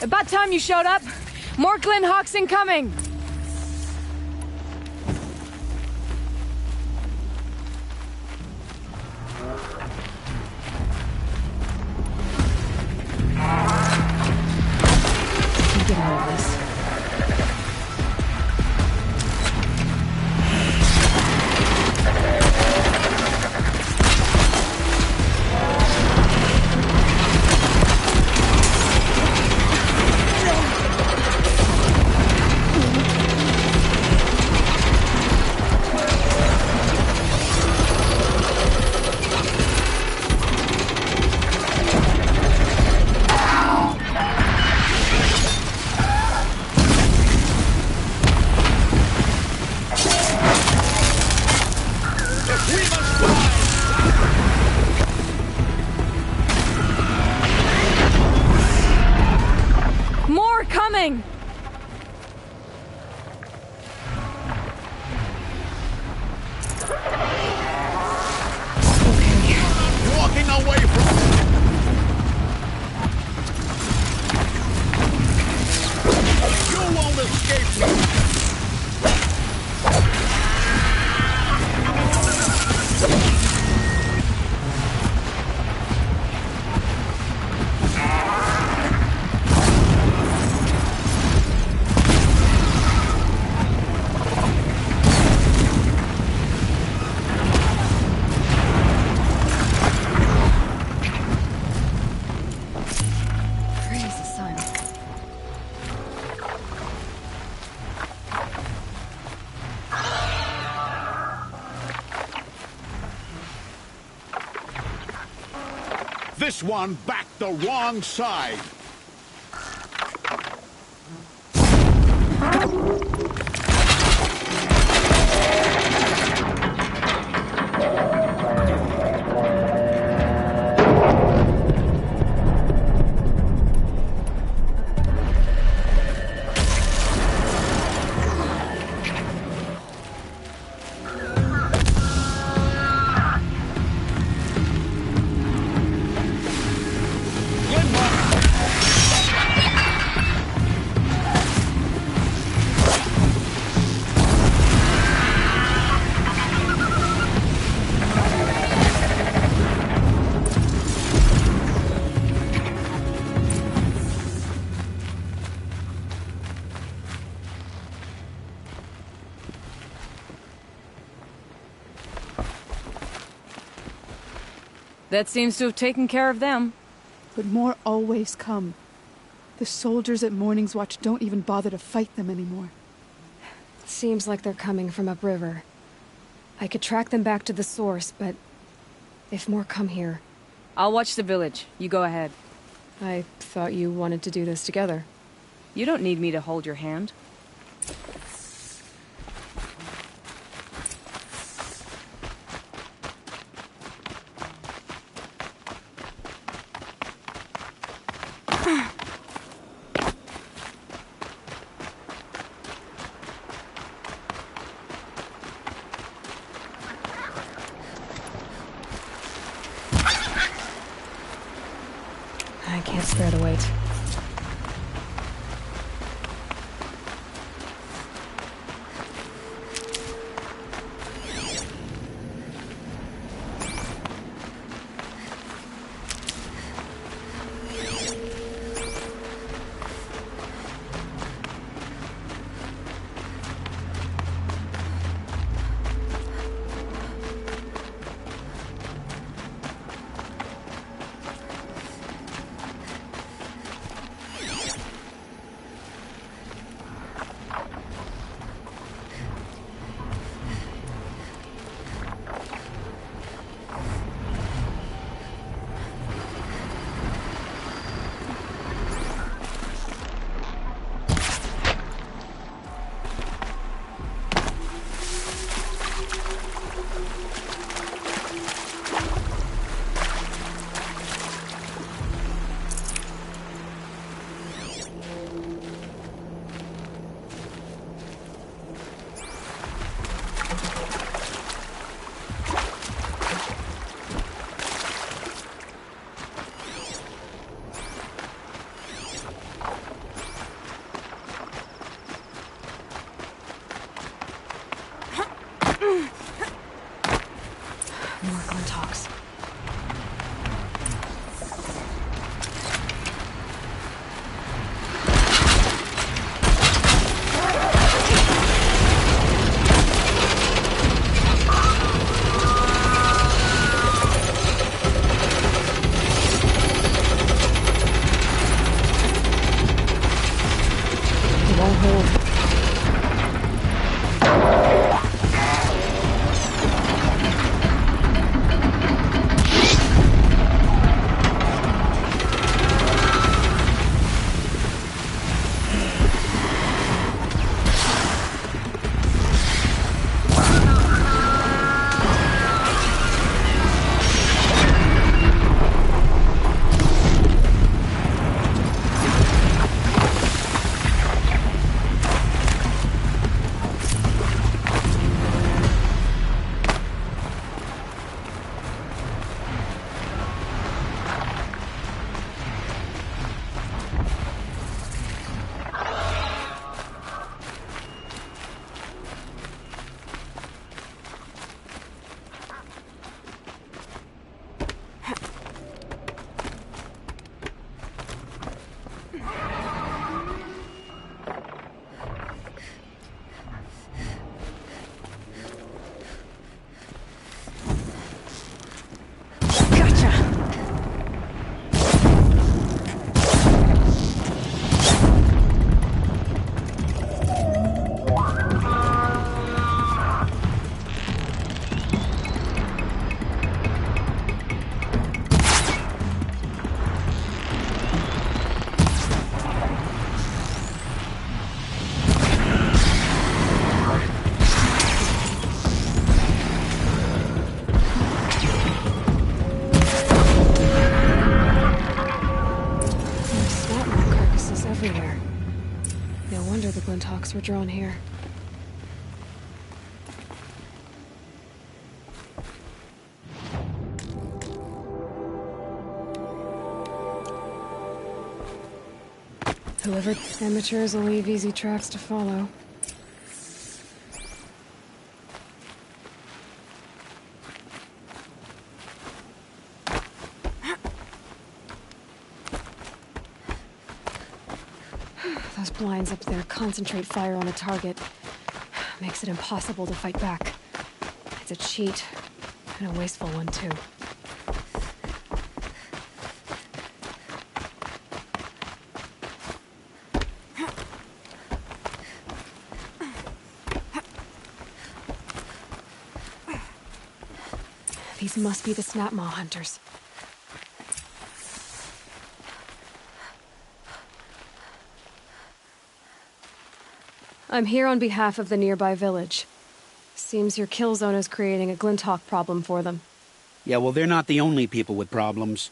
About time you showed up. More Glen Hawks incoming. I'm getting over this. More coming! Walking away from you won't escape me! Praise the sun. This one backed the wrong side! That seems to have taken care of them. But more always come. The soldiers at Morning's Watch don't even bother to fight them anymore. Seems like they're coming from upriver. I could track them back to the source, but if more come here... I'll watch the village. You go ahead. I thought you wanted to do this together. You don't need me to hold your hand. I can't spare the weight. More Glinthawks. Everywhere. No wonder the Glinthawks were drawn here. Whoever amateurs will leave easy tracks to follow. Those blinds up there concentrate fire on a target. Makes it impossible to fight back. It's a cheat, and a wasteful one too. These must be the Snapmaw hunters. I'm here on behalf of the nearby village. Seems your kill zone is creating a Glinthawk problem for them. Yeah, well, they're not the only people with problems.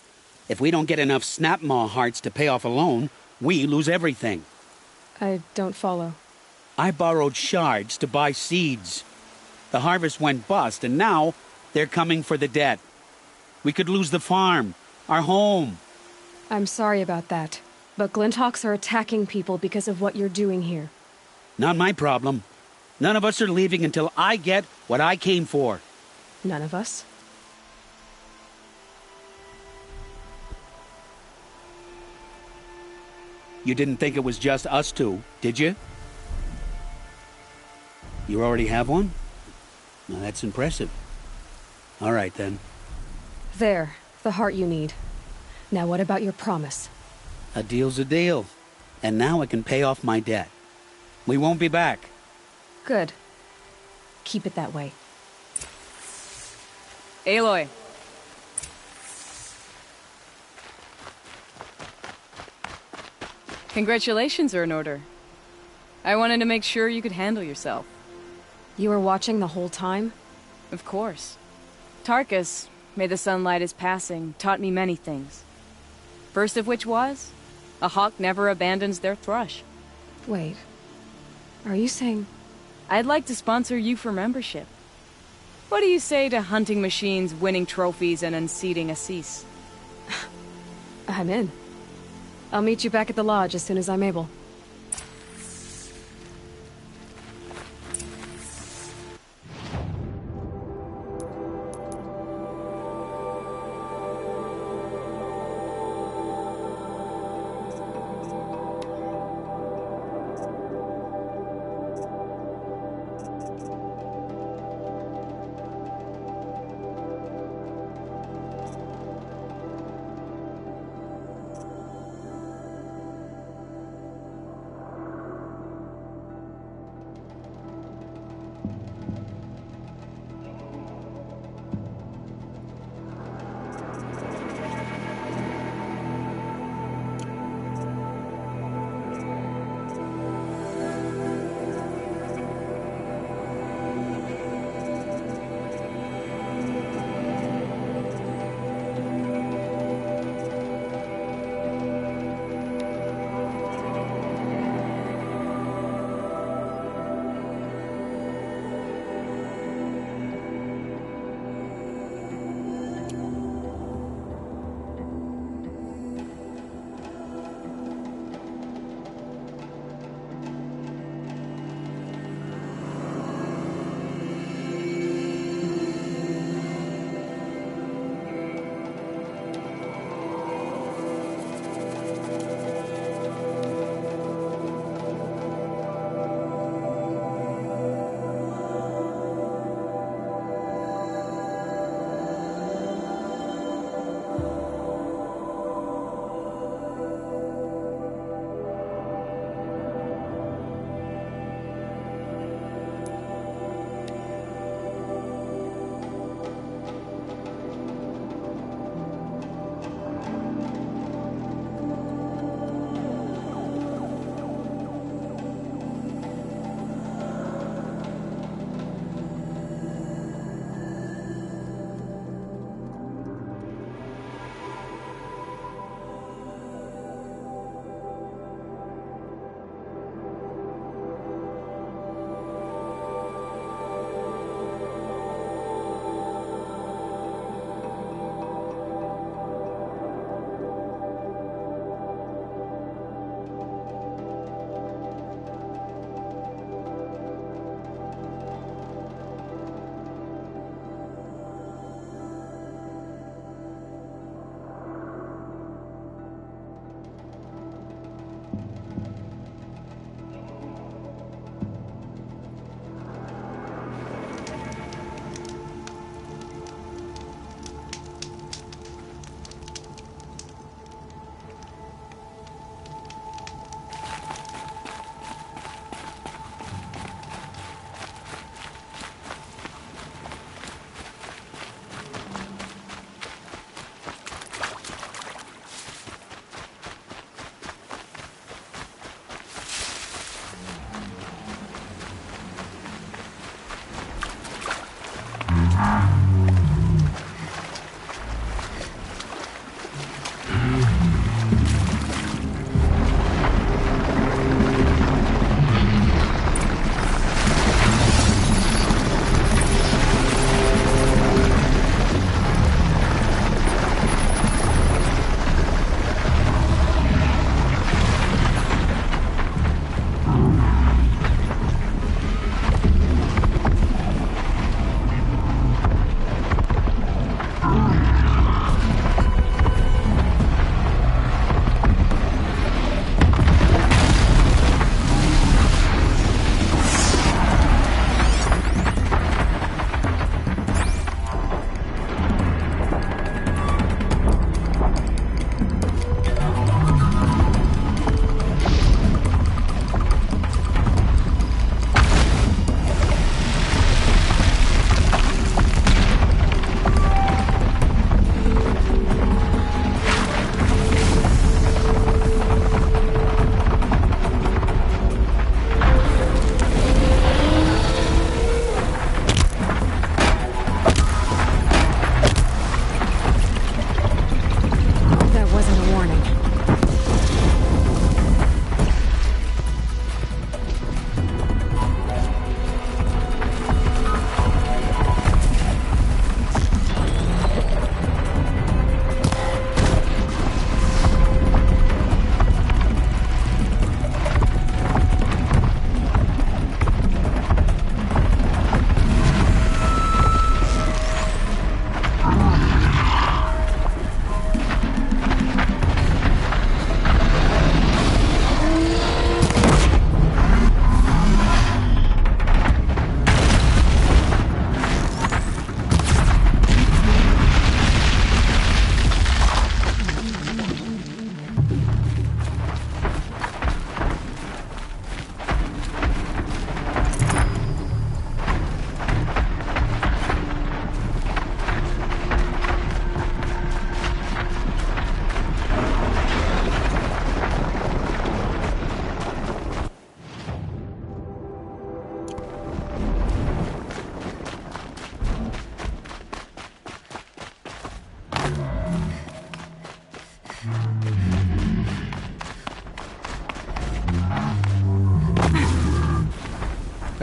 If we don't get enough Snapmaw hearts to pay off a loan, we lose everything. I don't follow. I borrowed shards to buy seeds. The harvest went bust, and now they're coming for the debt. We could lose the farm, our home. I'm sorry about that, but Glinthawks are attacking people because of what you're doing here. Not my problem. None of us are leaving until I get what I came for. None of us? You didn't think it was just us two, did you? You already have one? Now that's impressive. All right, then. There, the heart you need. Now what about your promise? A deal's a deal. And now I can pay off my debt. We won't be back. Good. Keep it that way. Aloy. Congratulations are in order. I wanted to make sure you could handle yourself. You were watching the whole time? Of course. Tarkus, may the sunlight is passing, taught me many things. First of which was, a hawk never abandons their thrush. Wait. Are you saying... I'd like to sponsor you for membership. What do you say to hunting machines, winning trophies, and unseating Assis? I'm in. I'll meet you back at the lodge as soon as I'm able.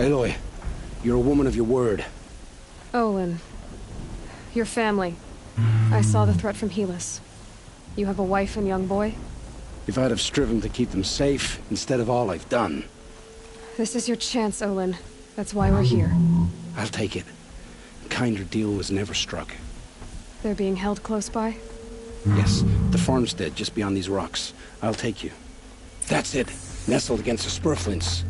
Aloy, you're a woman of your word. Olin. Your family. I saw the threat from Helis. You have a wife and young boy? If I'd have striven to keep them safe, instead of all I've done. This is your chance, Olin. That's why we're here. I'll take it. A kinder deal was never struck. They're being held close by? Yes, the farmstead just beyond these rocks. I'll take you. That's it. Nestled against the spurflints.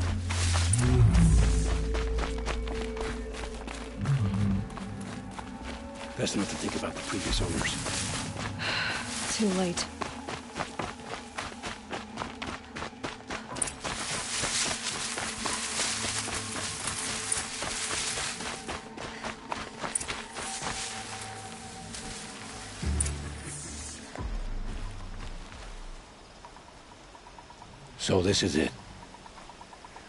Best not to think about the previous owners. Too late. So this is it.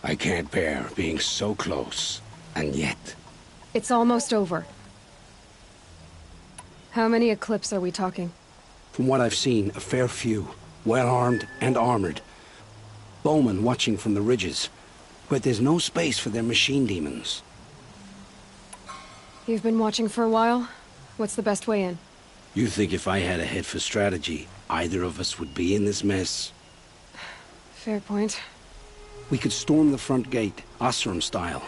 I can't bear being so close, and yet... It's almost over. How many Eclipse are we talking? From what I've seen, a fair few. Well-armed and armored. Bowmen watching from the ridges. But there's no space for their machine demons. You've been watching for a while? What's the best way in? You think if I had a head for strategy, either of us would be in this mess? Fair point. We could storm the front gate, Osram style.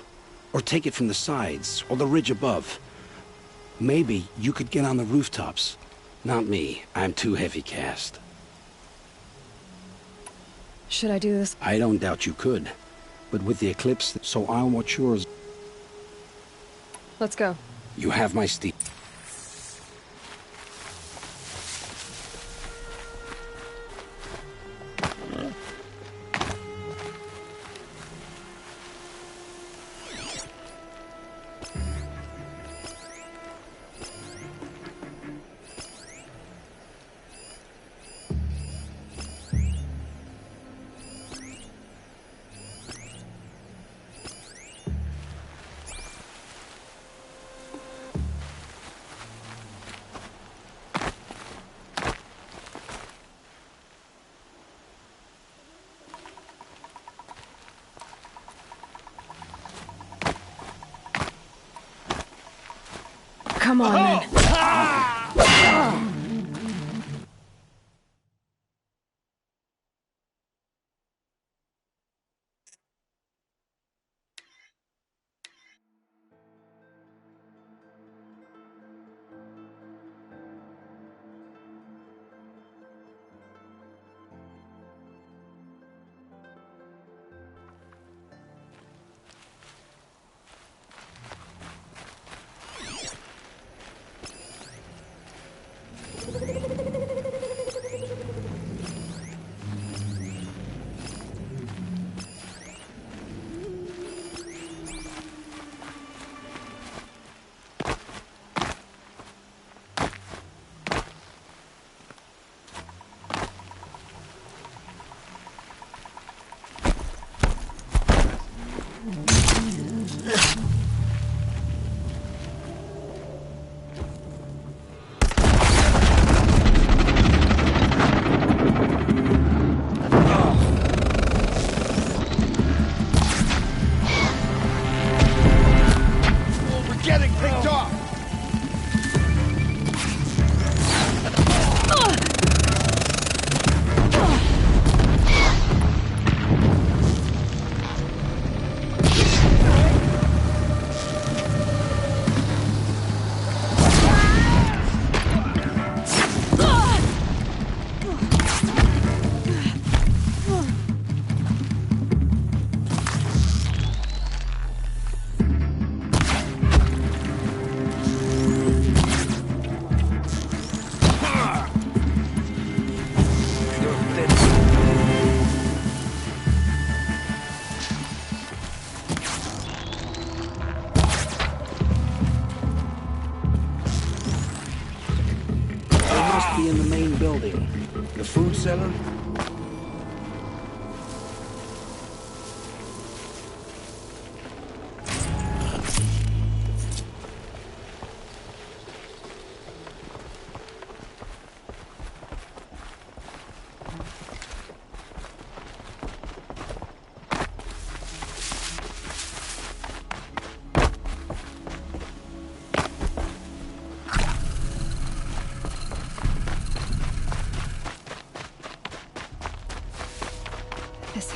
Or take it from the sides, or the ridge above. Maybe you could get on the rooftops. Not me. I'm too heavy cast. Should I do this? I don't doubt you could. But with the Eclipse, so I'll watch yours. Let's go. You have my steed. Come on, then. In the main building. The food cellar?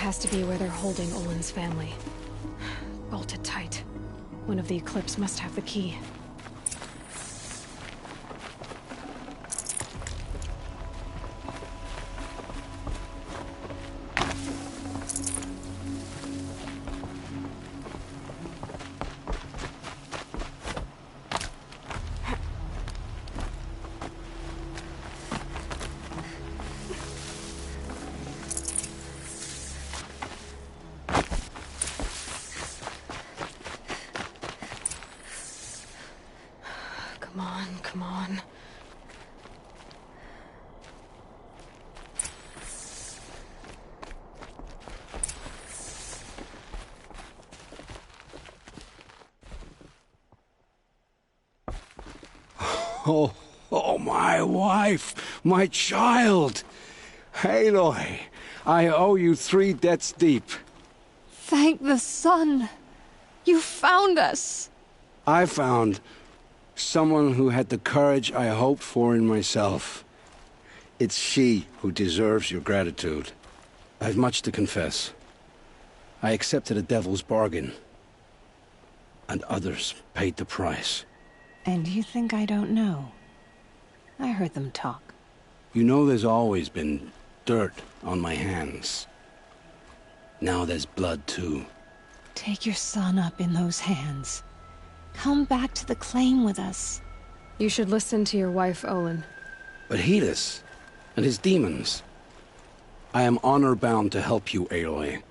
has to be where they're holding Olin's family. Bolted tight. One of the Eclipse must have the key. Come on. Oh, my wife, my child. Aloy, I owe you 3 debts deep. Thank the sun. You found us. I found someone who had the courage I hoped for in myself. It's she who deserves your gratitude. I've much to confess. I accepted a devil's bargain, and others paid the price. And you think I don't know? I heard them talk. You know there's always been dirt on my hands. Now there's blood, too. Take your son up in those hands. Come back to the claim with us. You should listen to your wife, Olin. But Helis, and his demons. I am honor-bound to help you, Aloy.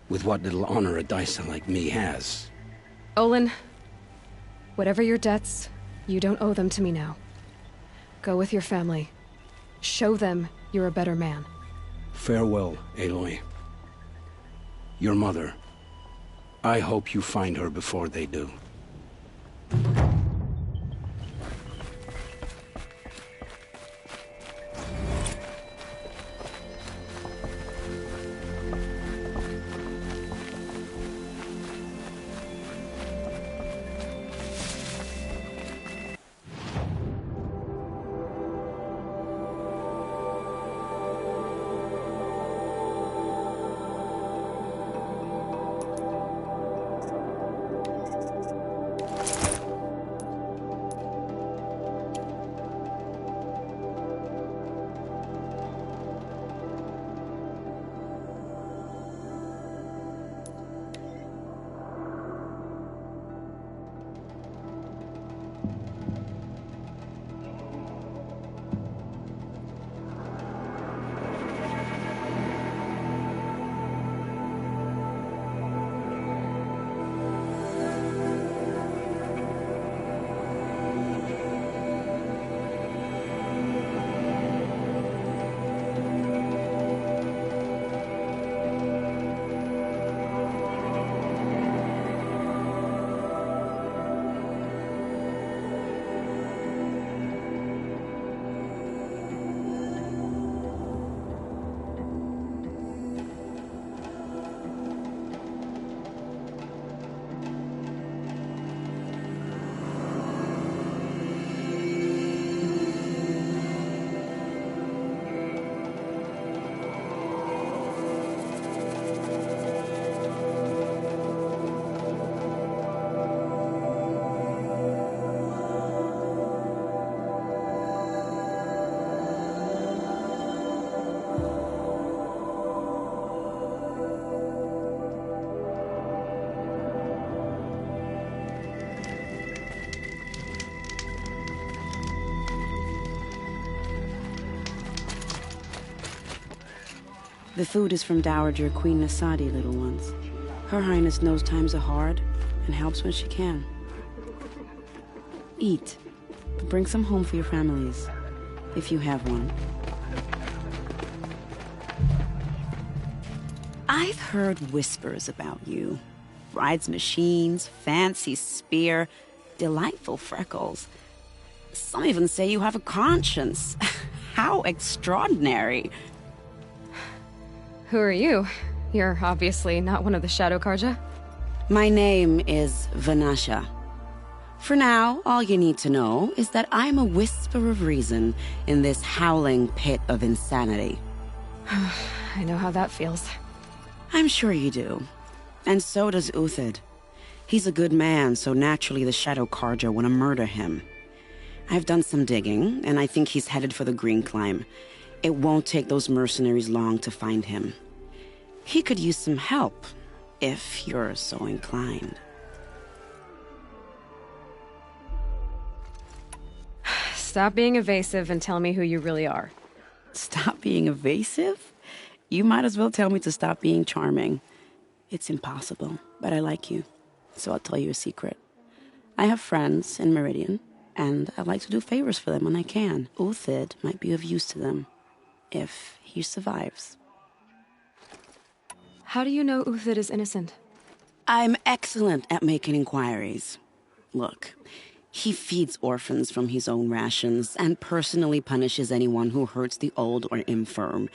With what little honor a Dyson like me has. Olin, whatever your debts, you don't owe them to me now. Go with your family. Show them you're a better man. Farewell, Aloy. Your mother. I hope you find her before they do. The food is from Dowager Queen Nasadi, little ones. Her Highness knows times are hard and helps when she can. Eat. Bring some home for your families, if you have one. I've heard whispers about you. Rides machines, fancy spear, delightful freckles. Some even say you have a conscience. How extraordinary. Who are you? You're obviously not one of the Shadow Carja. My name is Vanasha. For now, all you need to know is that I'm a whisper of reason in this howling pit of insanity. I know how that feels. I'm sure you do. And so does Uthid. He's a good man, so naturally the Shadow Carja want to murder him. I've done some digging, and I think he's headed for the Green Climb. It won't take those mercenaries long to find him. He could use some help, if you're so inclined. Stop being evasive and tell me who you really are. Stop being evasive? You might as well tell me to stop being charming. It's impossible, but I like you. So I'll tell you a secret. I have friends in Meridian, and I like to do favors for them when I can. Uthid might be of use to them, if he survives. How do you know Uthid is innocent? I'm excellent at making inquiries. Look, he feeds orphans from his own rations and personally punishes anyone who hurts the old or infirm.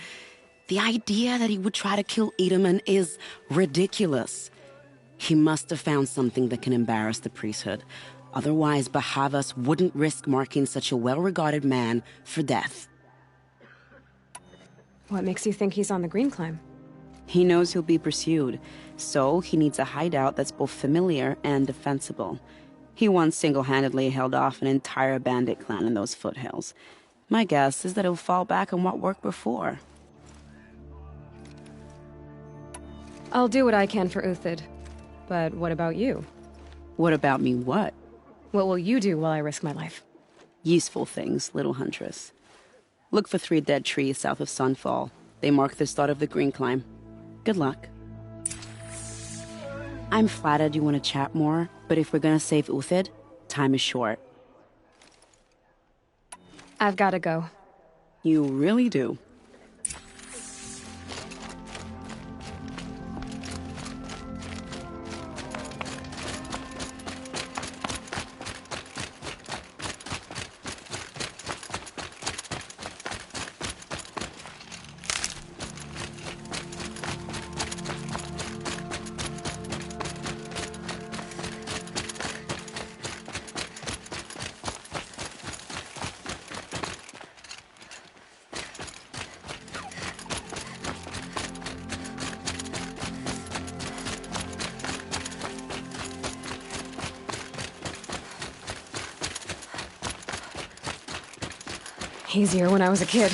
The idea that he would try to kill Edaman is ridiculous. He must have found something that can embarrass the priesthood. Otherwise, Bahavas wouldn't risk marking such a well-regarded man for death. What makes you think he's on the Green Climb? He knows he'll be pursued, so he needs a hideout that's both familiar and defensible. He once single-handedly held off an entire bandit clan in those foothills. My guess is that he'll fall back on what worked before. I'll do what I can for Uthid. But what about you? What about me what? What will you do while I risk my life? Useful things, little huntress. Look for 3 dead trees south of Sunfall. They mark the start of the Green Climb. Good luck. I'm flattered you want to chat more, but if we're gonna save Uthid, time is short. I've gotta go. You really do. Easier when I was a kid.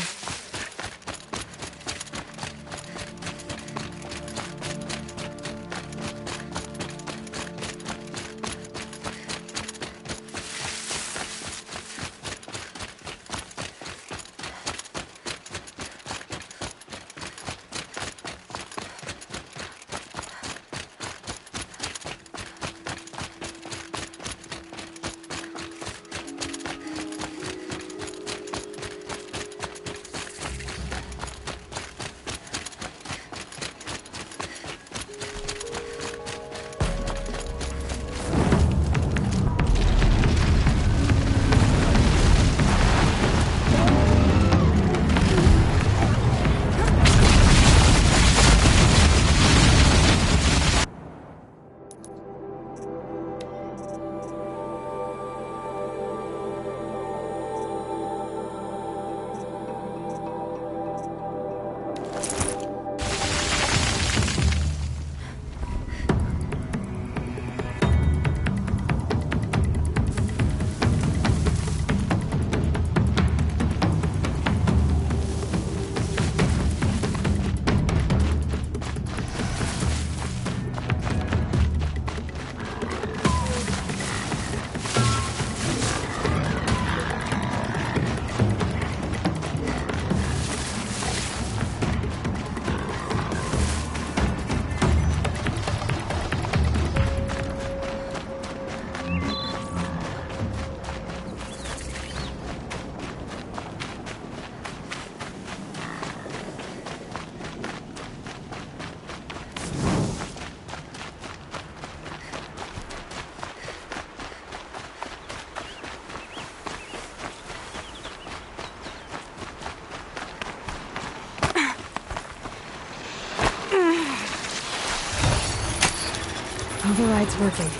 Override's working.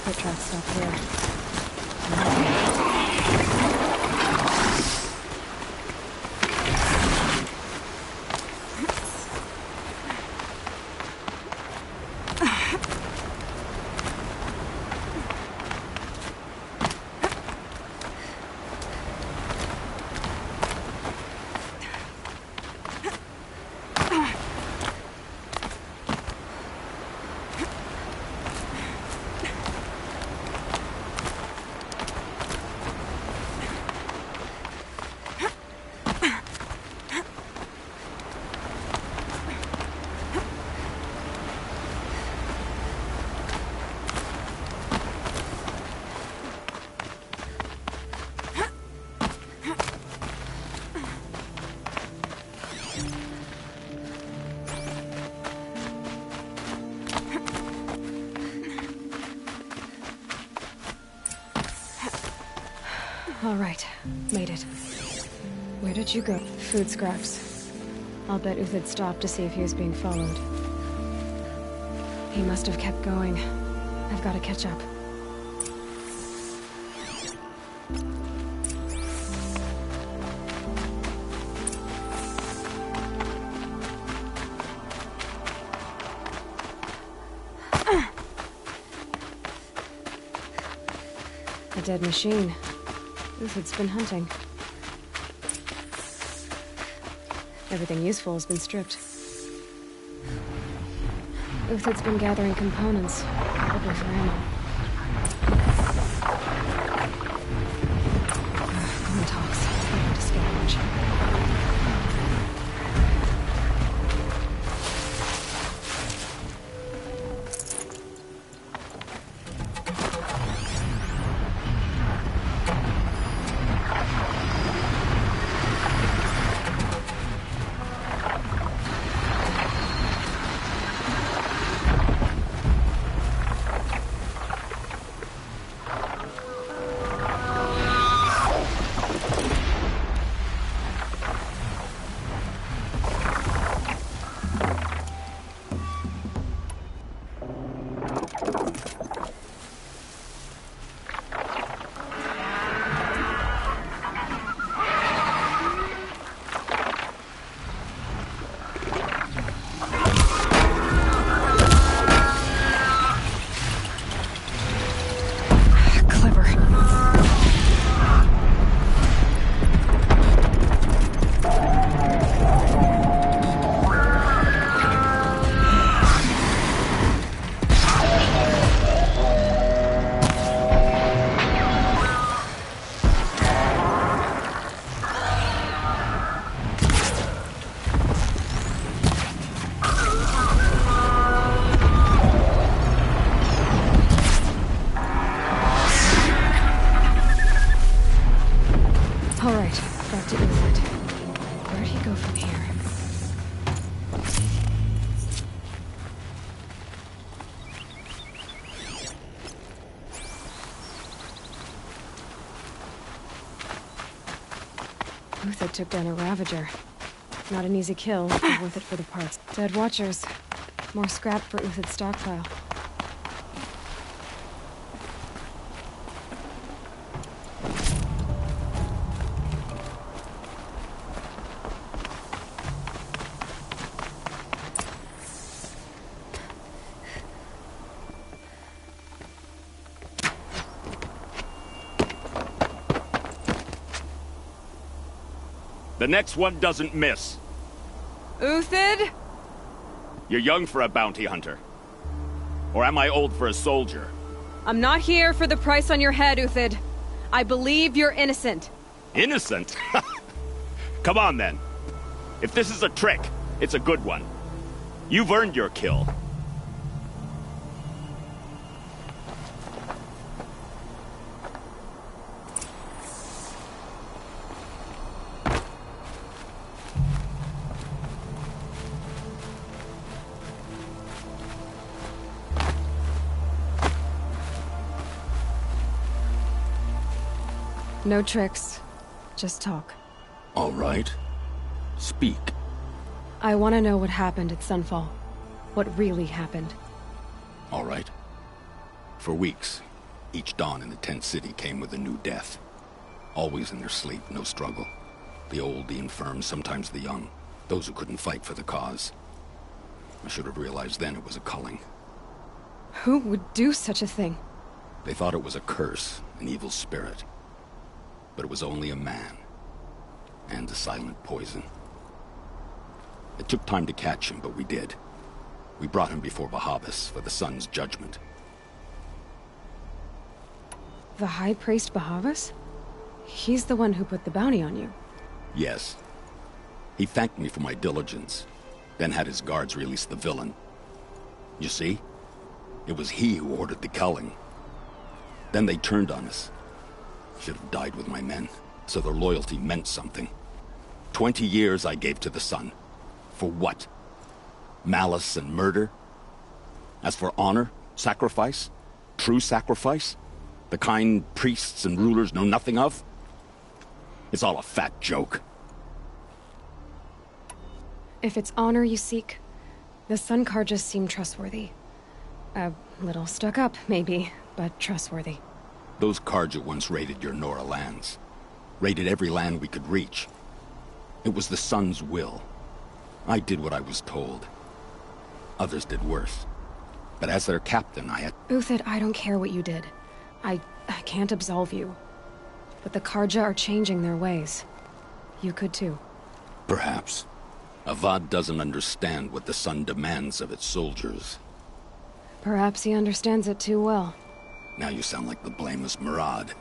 foot tracks stop here. All right, made it. Where did you go? Food scraps. I'll bet Uthid stopped to see if he was being followed. He must have kept going. I've got to catch up. A dead machine. Uthid's been hunting. Everything useful has been stripped. Uthid's been gathering components, probably for ammo. Glenn talks. I have to scavenge. Uthid took down a Ravager. Not an easy kill, but worth it for the parts. Dead Watchers. More scrap for Uthid's stockpile. The next one doesn't miss. Uthid? You're young for a bounty hunter. Or am I old for a soldier? I'm not here for the price on your head, Uthid. I believe you're innocent. Innocent? Come on, then. If this is a trick, it's a good one. You've earned your kill. No tricks. Just talk. All right. Speak. I want to know what happened at Sunfall. What really happened. All right. For weeks, Each dawn in the tent city came with a new death. Always in their sleep, no struggle. The old, the infirm, sometimes the young. Those who couldn't fight for the cause. I should have realized then it was a culling. Who would do such a thing? They thought it was a curse, an evil spirit. But it was only a man. And a silent poison. It took time to catch him, but we did. We brought him before Bahavas for the sun's judgment. The High Priest Bahavas? He's the one who put the bounty on you. Yes. He thanked me for my diligence, then had his guards release the villain. You see? It was he who ordered the culling. Then they turned on us. Should have died with my men, so their loyalty meant something. 20 years I gave to the sun. For what? Malice and murder? As for honor, sacrifice, true sacrifice, the kind priests and rulers know nothing of? It's all a fat joke. If it's honor you seek, the Sun Carjas seem trustworthy. A little stuck up, maybe, but trustworthy. Those Carja once raided your Nora lands. Raided every land we could reach. It was the Sun's will. I did what I was told. Others did worse. But as their captain, I had... Uthid, I don't care what you did. I can't absolve you. But the Carja are changing their ways. You could too. Perhaps. Avad doesn't understand what the Sun demands of its soldiers. Perhaps he understands it too well. Now you sound like the blameless Murad.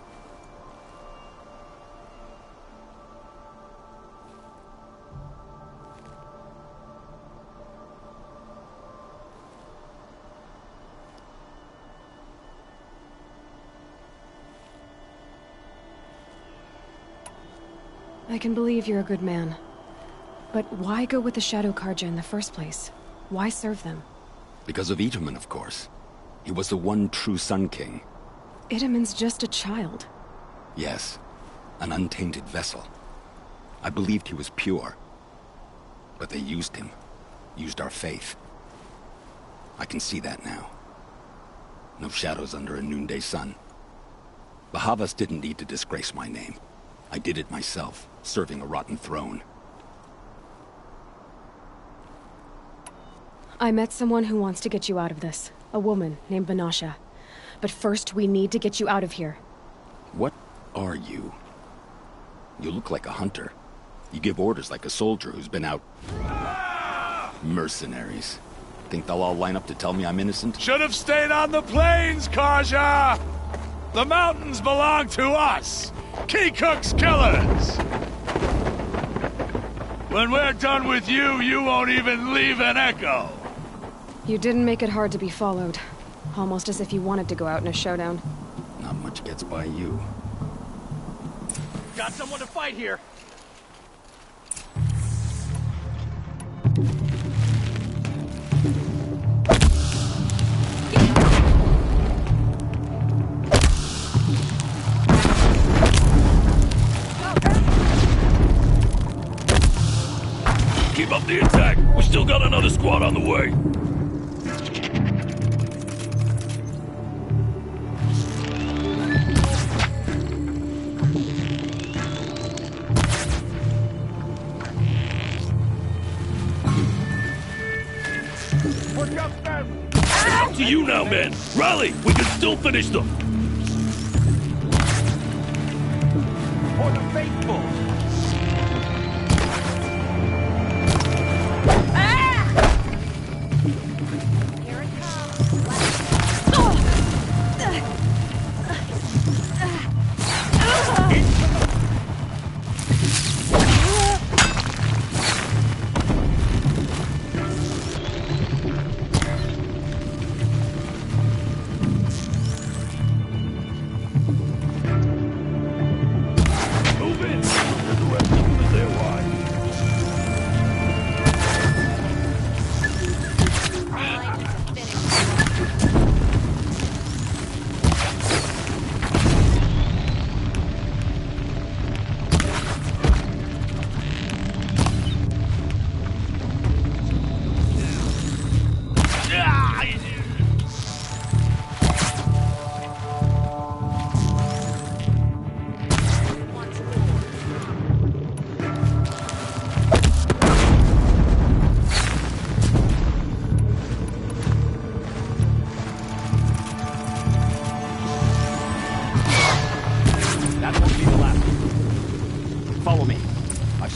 I can believe you're a good man. But why go with the Shadow Carja in the first place? Why serve them? Because of Itamen, of course. He was the one true Sun King. Itamen's just a child. Yes, an untainted vessel. I believed he was pure. But they used him. Used our faith. I can see that now. No shadows under a noonday sun. Bahavas didn't need to disgrace my name. I did it myself, serving a rotten throne. I met someone who wants to get you out of this. A woman named Vanasha. But first, we need to get you out of here. What are you? You look like a hunter. You give orders like a soldier who's been out... Mercenaries. Think they'll all line up to tell me I'm innocent? Should have stayed on the plains, Carja! The mountains belong to us! Keecook's killers! When we're done with you, you won't even leave an echo! You didn't make it hard to be followed. Almost as if you wanted to go out in a showdown. Not much gets by you. Got someone to fight here! Keep up the attack! We still got another squad on the way! Up to you now, men! Rally! We can still finish them! For the faithful!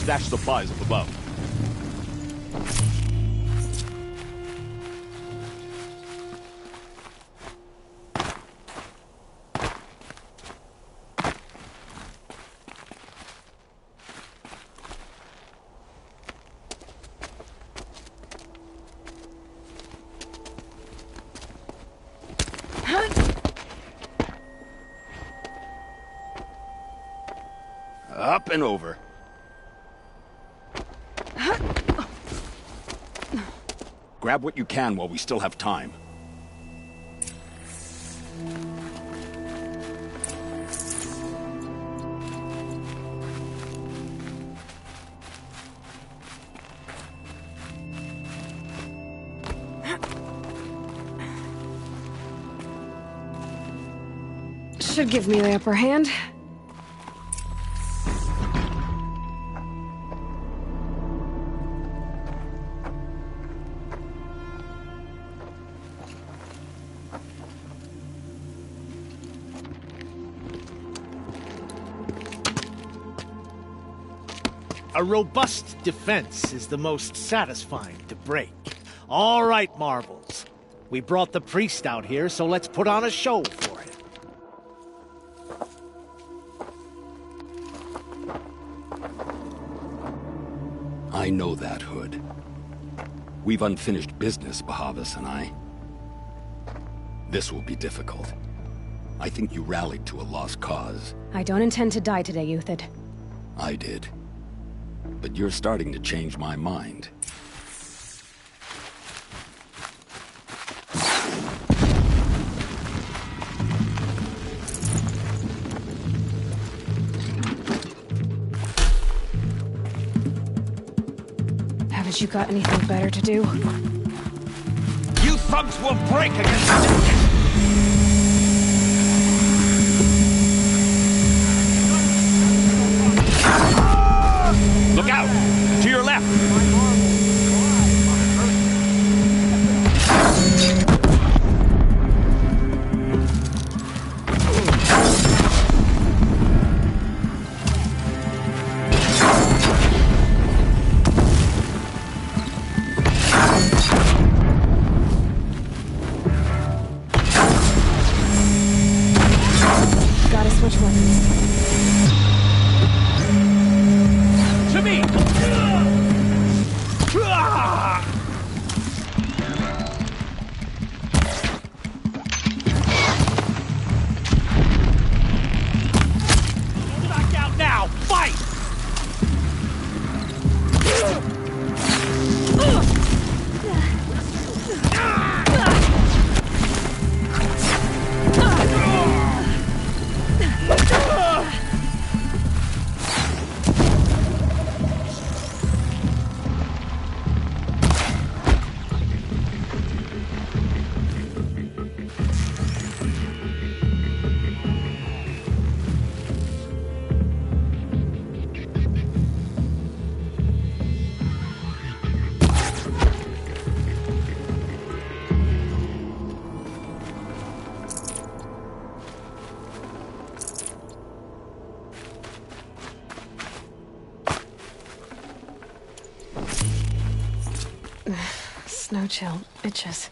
stash supplies up above. Up and over. Grab what you can while we still have time. Should give me the upper hand. A robust defense is the most satisfying to break. All right, Marvels. We brought the priest out here, so let's put on a show for him. I know that, Hood. We've unfinished business, Bahavas and I. This will be difficult. I think you rallied to a lost cause. I don't intend to die today, Euthyd. I did. But you're starting to change my mind. Haven't you got anything better to do? You thugs will break against Look out! To your left! Gotta switch weapons. To me! Knocked out now! Fight! Snow chill. Itches.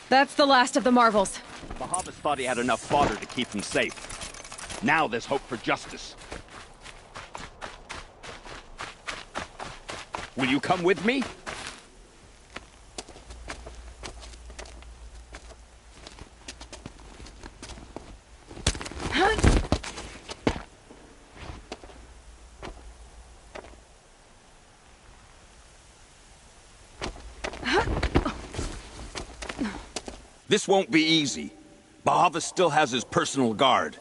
That's the last of the Marvels. Bahavas thought he had enough fodder to keep him safe. Now there's hope for justice. Will you come with me? This won't be easy. Bahavas still has his personal guard.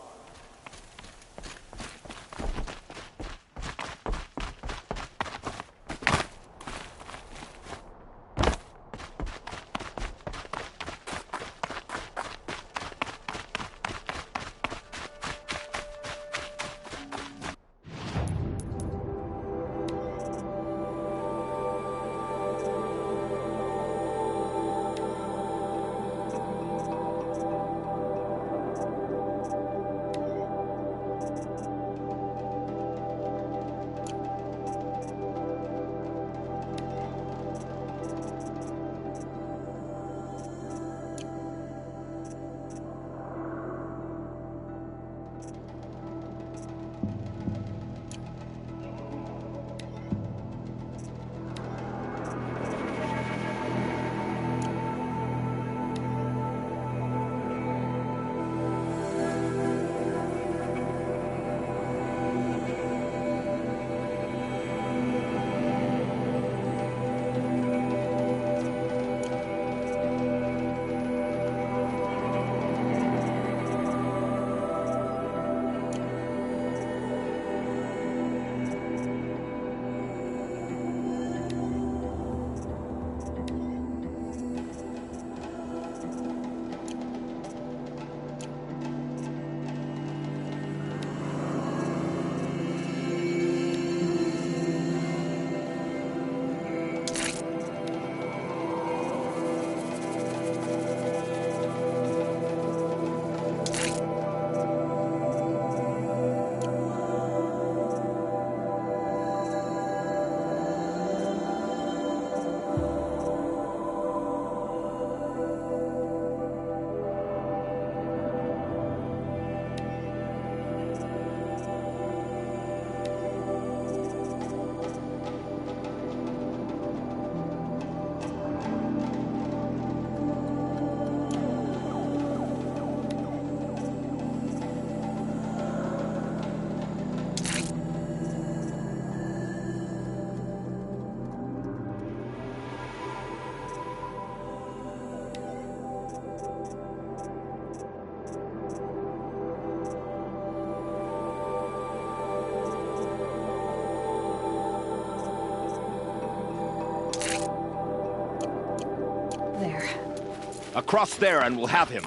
Across there and we'll have him.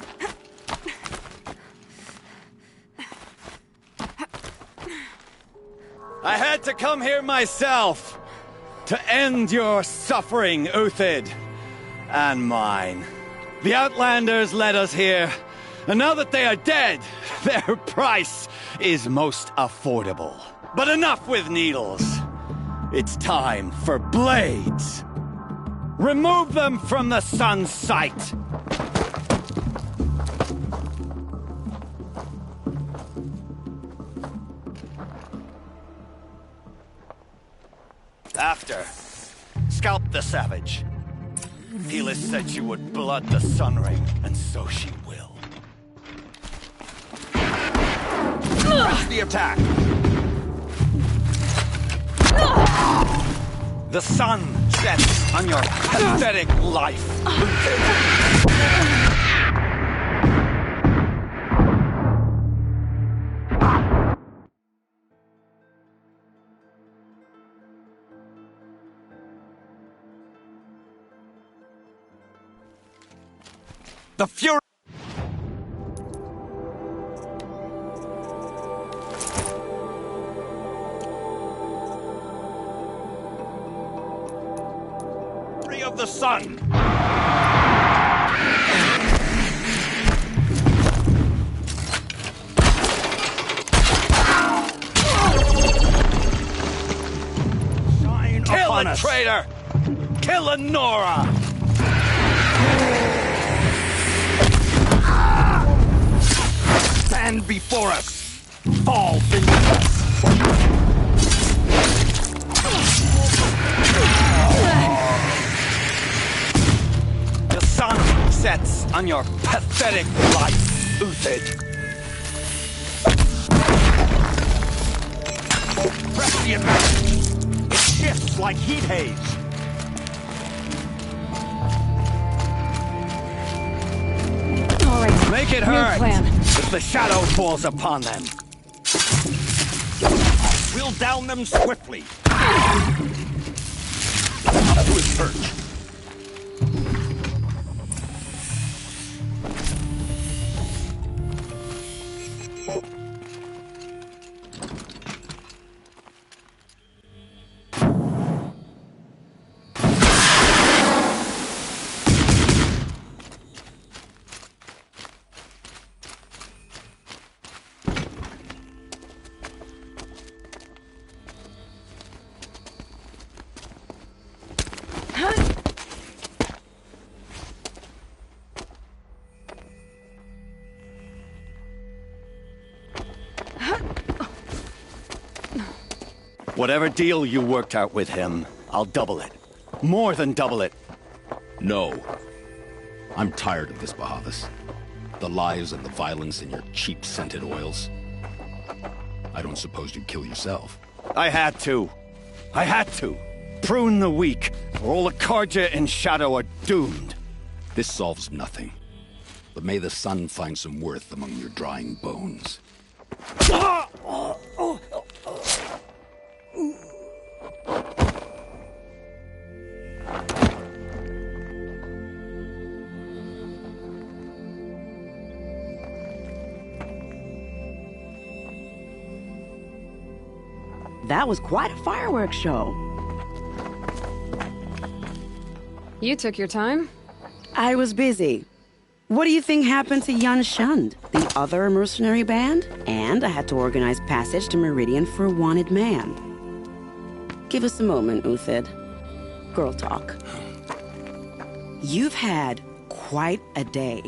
I had to come here myself to end your suffering, Uthid, and mine. The Outlanders led us here, and now that they are dead, their price is most affordable. But enough with needles. It's time for blades. Remove them from the sun's sight. After, scalp the savage. Helis said she would blood the Sun Ring, and so she will. Press the attack! The sun sets on your pathetic life. The fury. Of the sun. Shine Kill upon a us. Traitor! Kill a Nora! Stand before us! Fall beneath us! Sun sets on your pathetic life, Uthid. Press the advantage. It shifts like heat haze. All right. Make it hurt if the shadow falls upon them. We'll down them swiftly. Up to his perch. Whatever deal you worked out with him, I'll double it. More than double it. No. I'm tired of this, Bahavas. The lies and the violence and your cheap scented oils. I don't suppose you'd kill yourself. I had to. Prune the weak, or all the Carja in Shadow are doomed. This solves nothing. But may the sun find some worth among your drying bones. That was quite a fireworks show. You took your time? I was busy. What do you think happened to Yan Shund, the other mercenary band? And I had to organize passage to Meridian for a wanted man. Give us a moment, Uthid. Girl talk. You've had quite a day.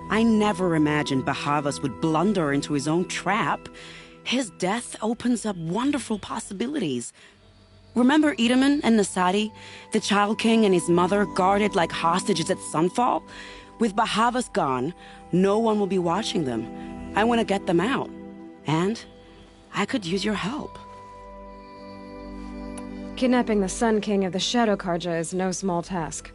I never imagined Bahavas would blunder into his own trap. His death opens up wonderful possibilities. Remember Itaman and Nasadi, the Child King and his mother guarded like hostages at sunfall? With Bahavas gone, no one will be watching them. I want to get them out. And I could use your help. Kidnapping the Sun King of the Shadow Carja is no small task.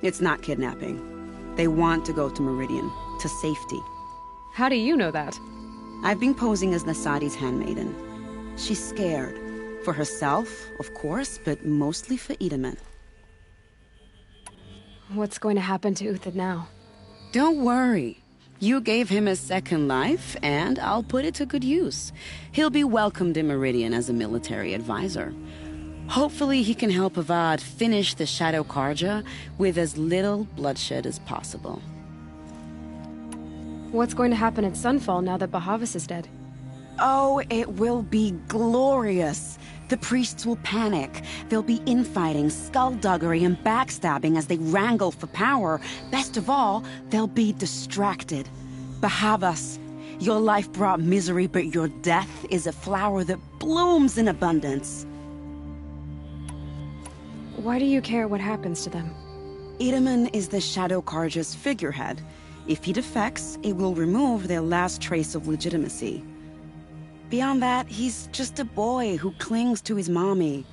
It's not kidnapping. They want to go to Meridian, to safety. How do you know that? I've been posing as Nasadi's handmaiden. She's scared. For herself, of course, but mostly for Itaman. What's going to happen to Uthid now? Don't worry. You gave him a second life, and I'll put it to good use. He'll be welcomed in Meridian as a military advisor. Hopefully he can help Avad finish the Shadow Carja with as little bloodshed as possible. What's going to happen at Sunfall now that Bahavas is dead? Oh, it will be glorious. The priests will panic. There'll be infighting, skullduggery, and backstabbing as they wrangle for power. Best of all, they'll be distracted. Bahavas, your life brought misery, but your death is a flower that blooms in abundance. Why do you care what happens to them? Itamen is the Shadow Carja's figurehead. If he defects, it will remove their last trace of legitimacy. Beyond that, he's just a boy who clings to his mommy.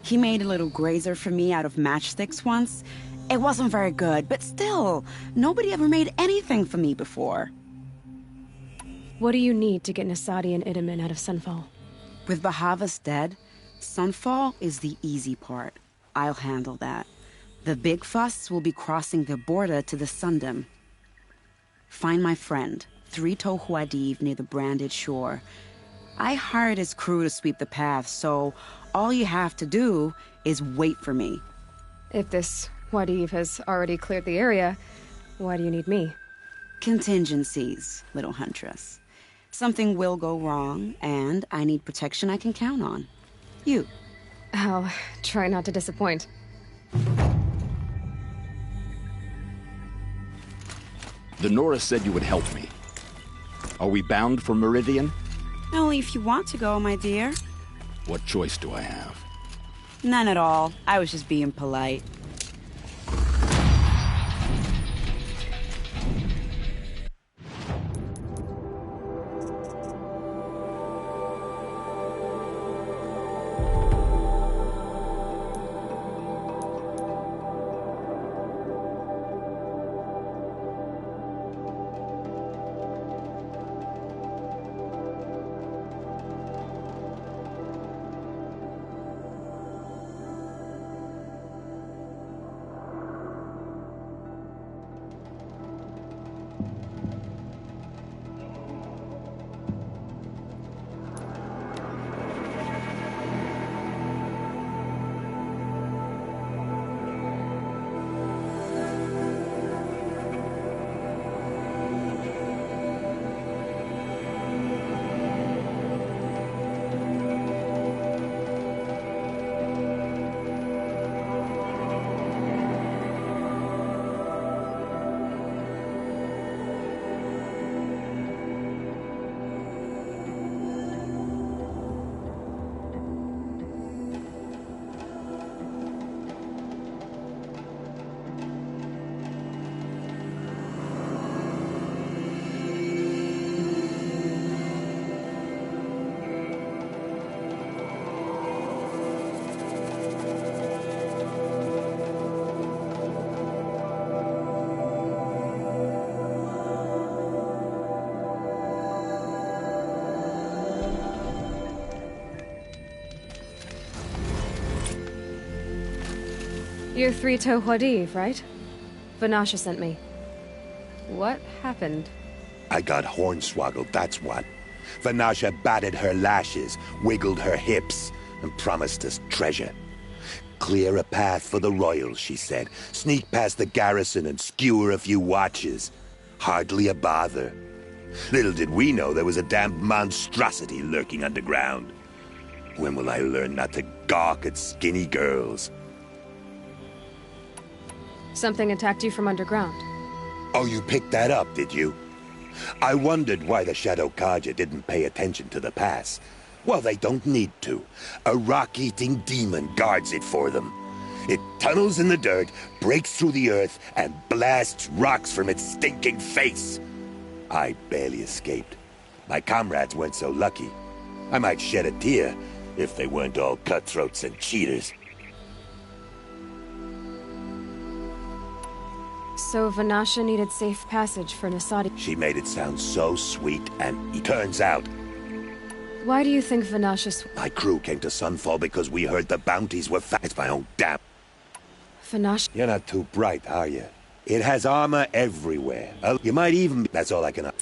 He made a little grazer for me out of matchsticks once. It wasn't very good, but still, nobody ever made anything for me before. What do you need to get Nasadi and Itamen out of Sunfall? With Bahavas dead, Sunfall is the easy part. I'll handle that. The big fuss will be crossing the border to the Sundom. Find my friend, 3 Tohuadiv near the branded shore. I hired his crew to sweep the path, so all you have to do is wait for me. If this Wadiv has already cleared the area, why do you need me? Contingencies, little huntress. Something will go wrong, and I need protection I can count on. You. I'll try not to disappoint. The Nora said you would help me. Are we bound for Meridian? Only if you want to go, my dear. What choice do I have? None at all. I was just being polite. You're 3 Tohuadiv, right? Vanasha sent me. What happened? I got hornswoggled, that's what. Vanasha batted her lashes, wiggled her hips, and promised us treasure. Clear a path for the royals, she said. Sneak past the garrison and skewer a few watches. Hardly a bother. Little did we know there was a damned monstrosity lurking underground. When will I learn not to gawk at skinny girls? Something attacked you from underground. Oh, you picked that up, did you? I wondered why the Shadow Carja didn't pay attention to the pass. Well, they don't need to. A rock-eating demon guards it for them. It tunnels in the dirt, breaks through the earth, and blasts rocks from its stinking face. I barely escaped. My comrades weren't so lucky. I might shed a tear if they weren't all cutthroats and cheaters. So Vanasha needed safe passage for Nasadi. She made it sound so sweet, and it turns out... Why do you think Vanasha... My crew came to Sunfall because we heard the bounties were fat. It's my own damn... Vanasha... You're not too bright, are you? It has armor everywhere. You might even... That's all I can... You're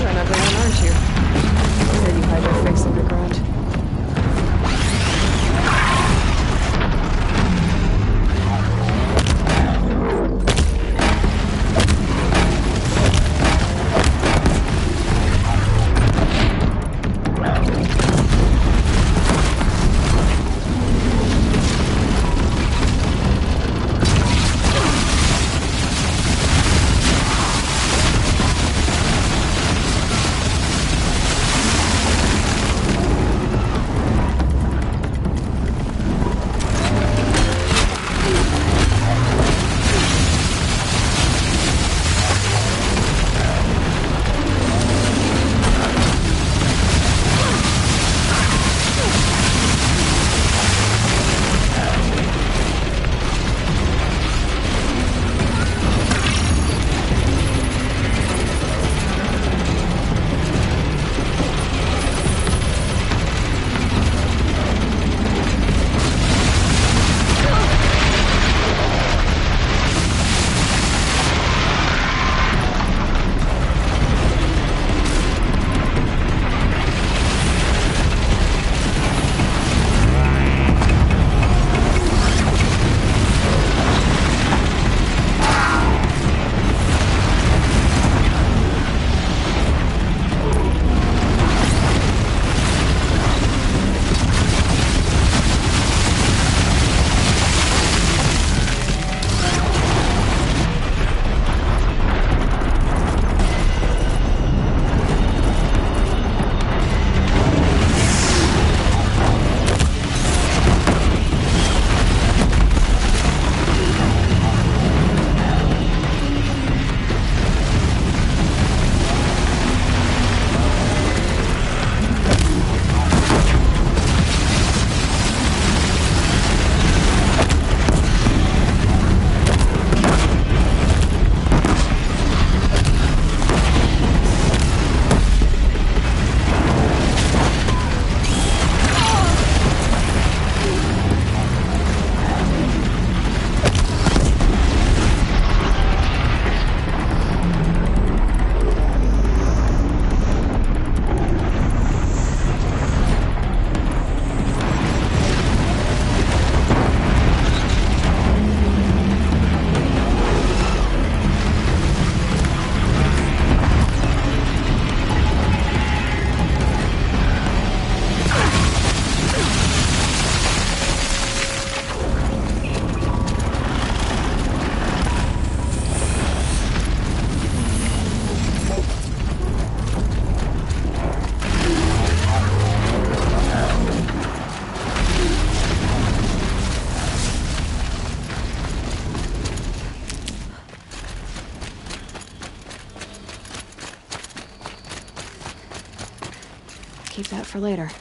another one, aren't you? Where you hide your face underground. Keep that for later.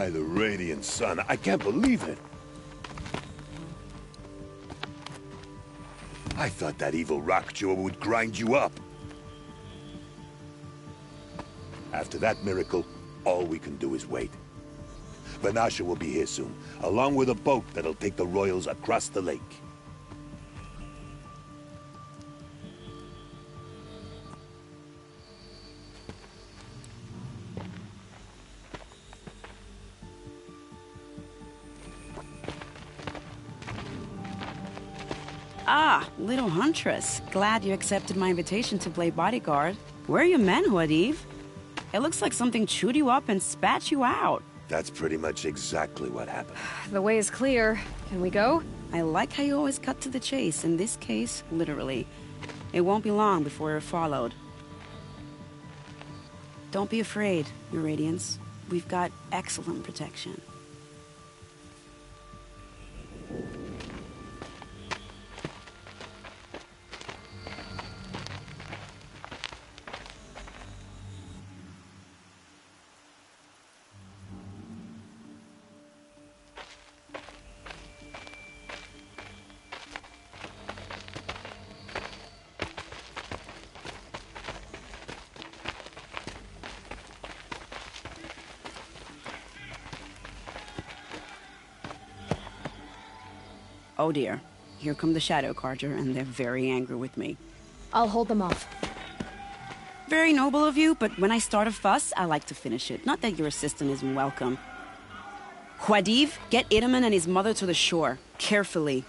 By the radiant sun, I can't believe it. I thought that evil rockjaw would grind you up. After that miracle, all we can do is wait. Vanasha will be here soon, along with a boat that'll take the royals across the lake. Ah, little huntress. Glad you accepted my invitation to play bodyguard. Where are your men, Huadiv? It looks like something chewed you up and spat you out. That's pretty much exactly what happened. The way is clear. Can we go? I like how you always cut to the chase. In this case, literally. It won't be long before we're followed. Don't be afraid, Your Radiance. We've got excellent protection. Oh dear. Here come the Shadow Carja, and they're very angry with me. I'll hold them off. Very noble of you, but when I start a fuss, I like to finish it. Not that your assistant isn't welcome. Huadiv, get Itaman and his mother to the shore. Carefully.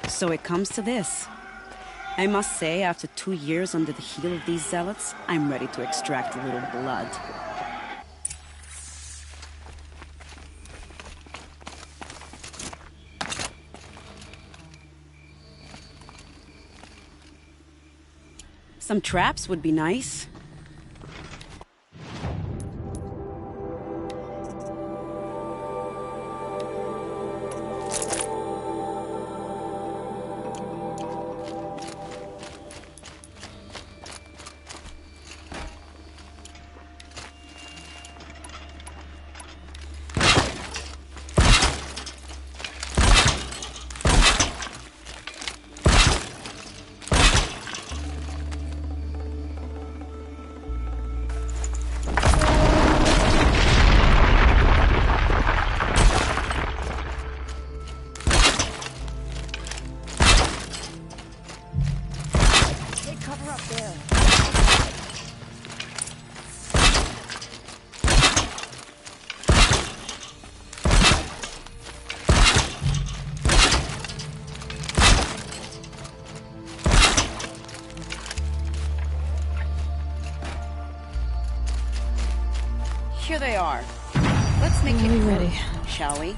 So it comes to this. I must say, after 2 years under the heel of these zealots, I'm ready to extract a little blood. Some traps would be nice. Here they are. Let's make it ready, shall we?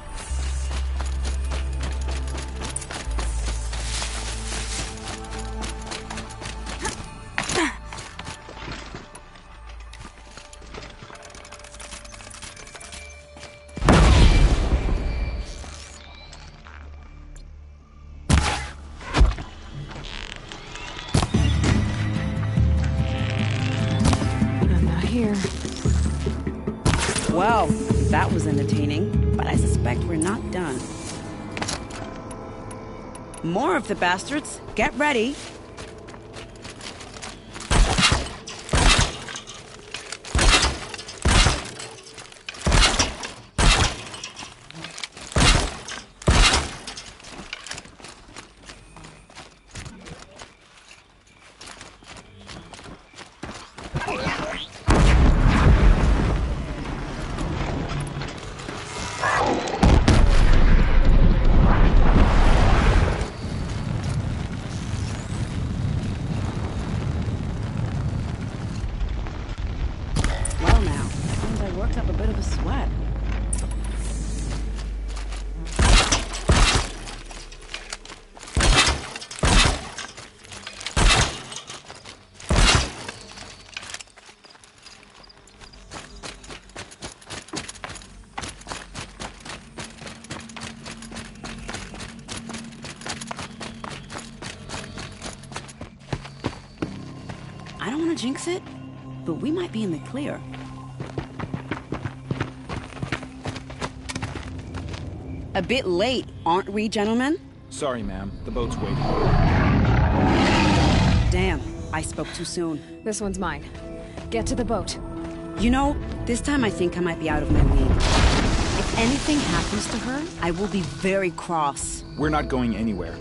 I'm not here. Well, that was entertaining, but I suspect we're not done. More of the bastards. Get ready. Well now, seems I worked up a bit of a sweat. I don't want to jinx it, but we might be in the clear. A bit late, aren't we, gentlemen? Sorry, ma'am. The boat's waiting. Damn, I spoke too soon. This one's mine. Get to the boat. You know, this time I think I might be out of my league. If anything happens to her, I will be very cross. We're not going anywhere.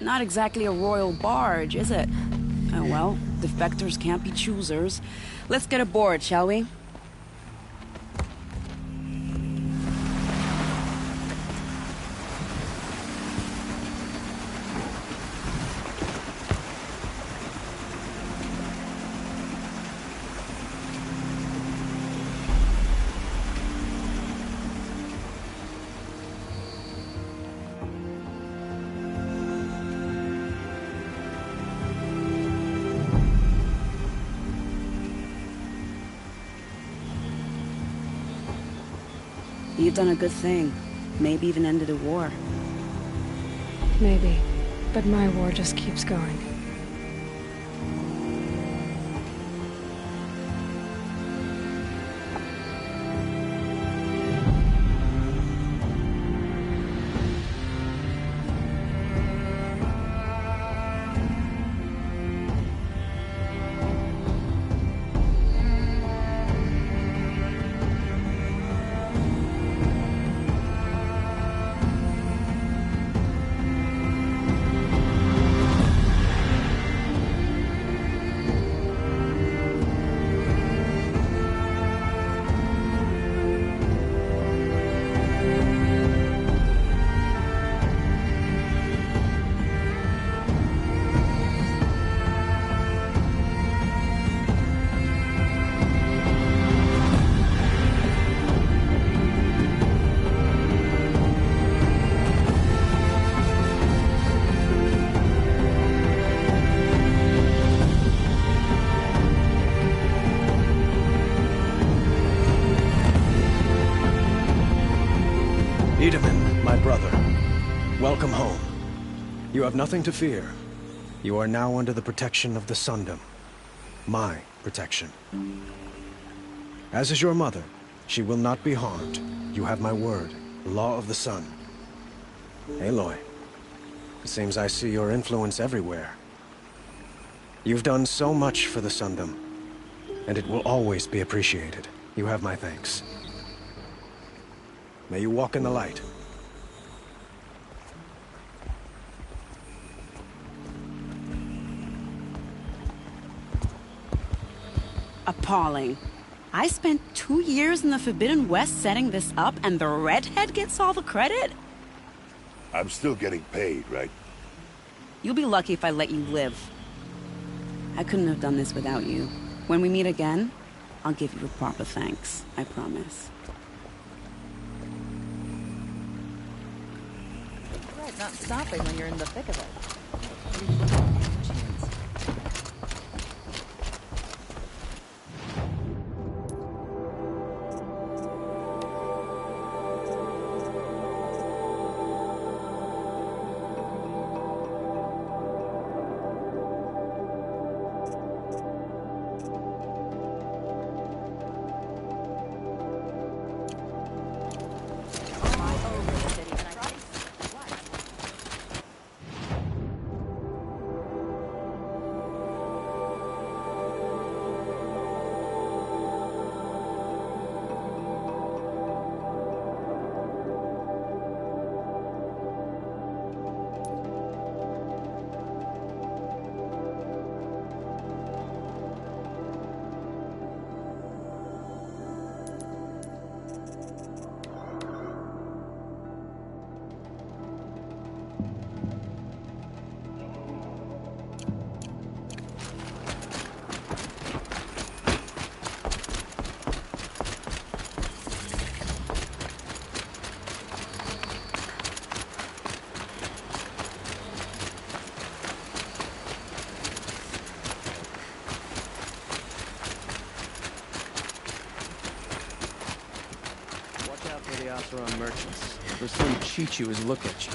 Not exactly a royal barge, is it? Oh well, defectors can't be choosers. Let's get aboard, shall we? You've done a good thing. Maybe even ended a war. Maybe. But my war just keeps going. Itamen, my brother, welcome home. You have nothing to fear. You are now under the protection of the Sundom. My protection. As is your mother, she will not be harmed. You have my word, the law of the sun. Aloy, it seems I see your influence everywhere. You've done so much for the Sundom, and it will always be appreciated. You have my thanks. May you walk in the light. Appalling. I spent 2 years in the Forbidden West setting this up, and the redhead gets all the credit? I'm still getting paid, right? You'll be lucky if I let you live. I couldn't have done this without you. When we meet again, I'll give you a proper thanks. I promise. Right, not stopping when you're in the thick of it. Oseram merchants. They'll soon cheat you as look at you.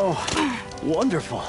Oh, wonderful.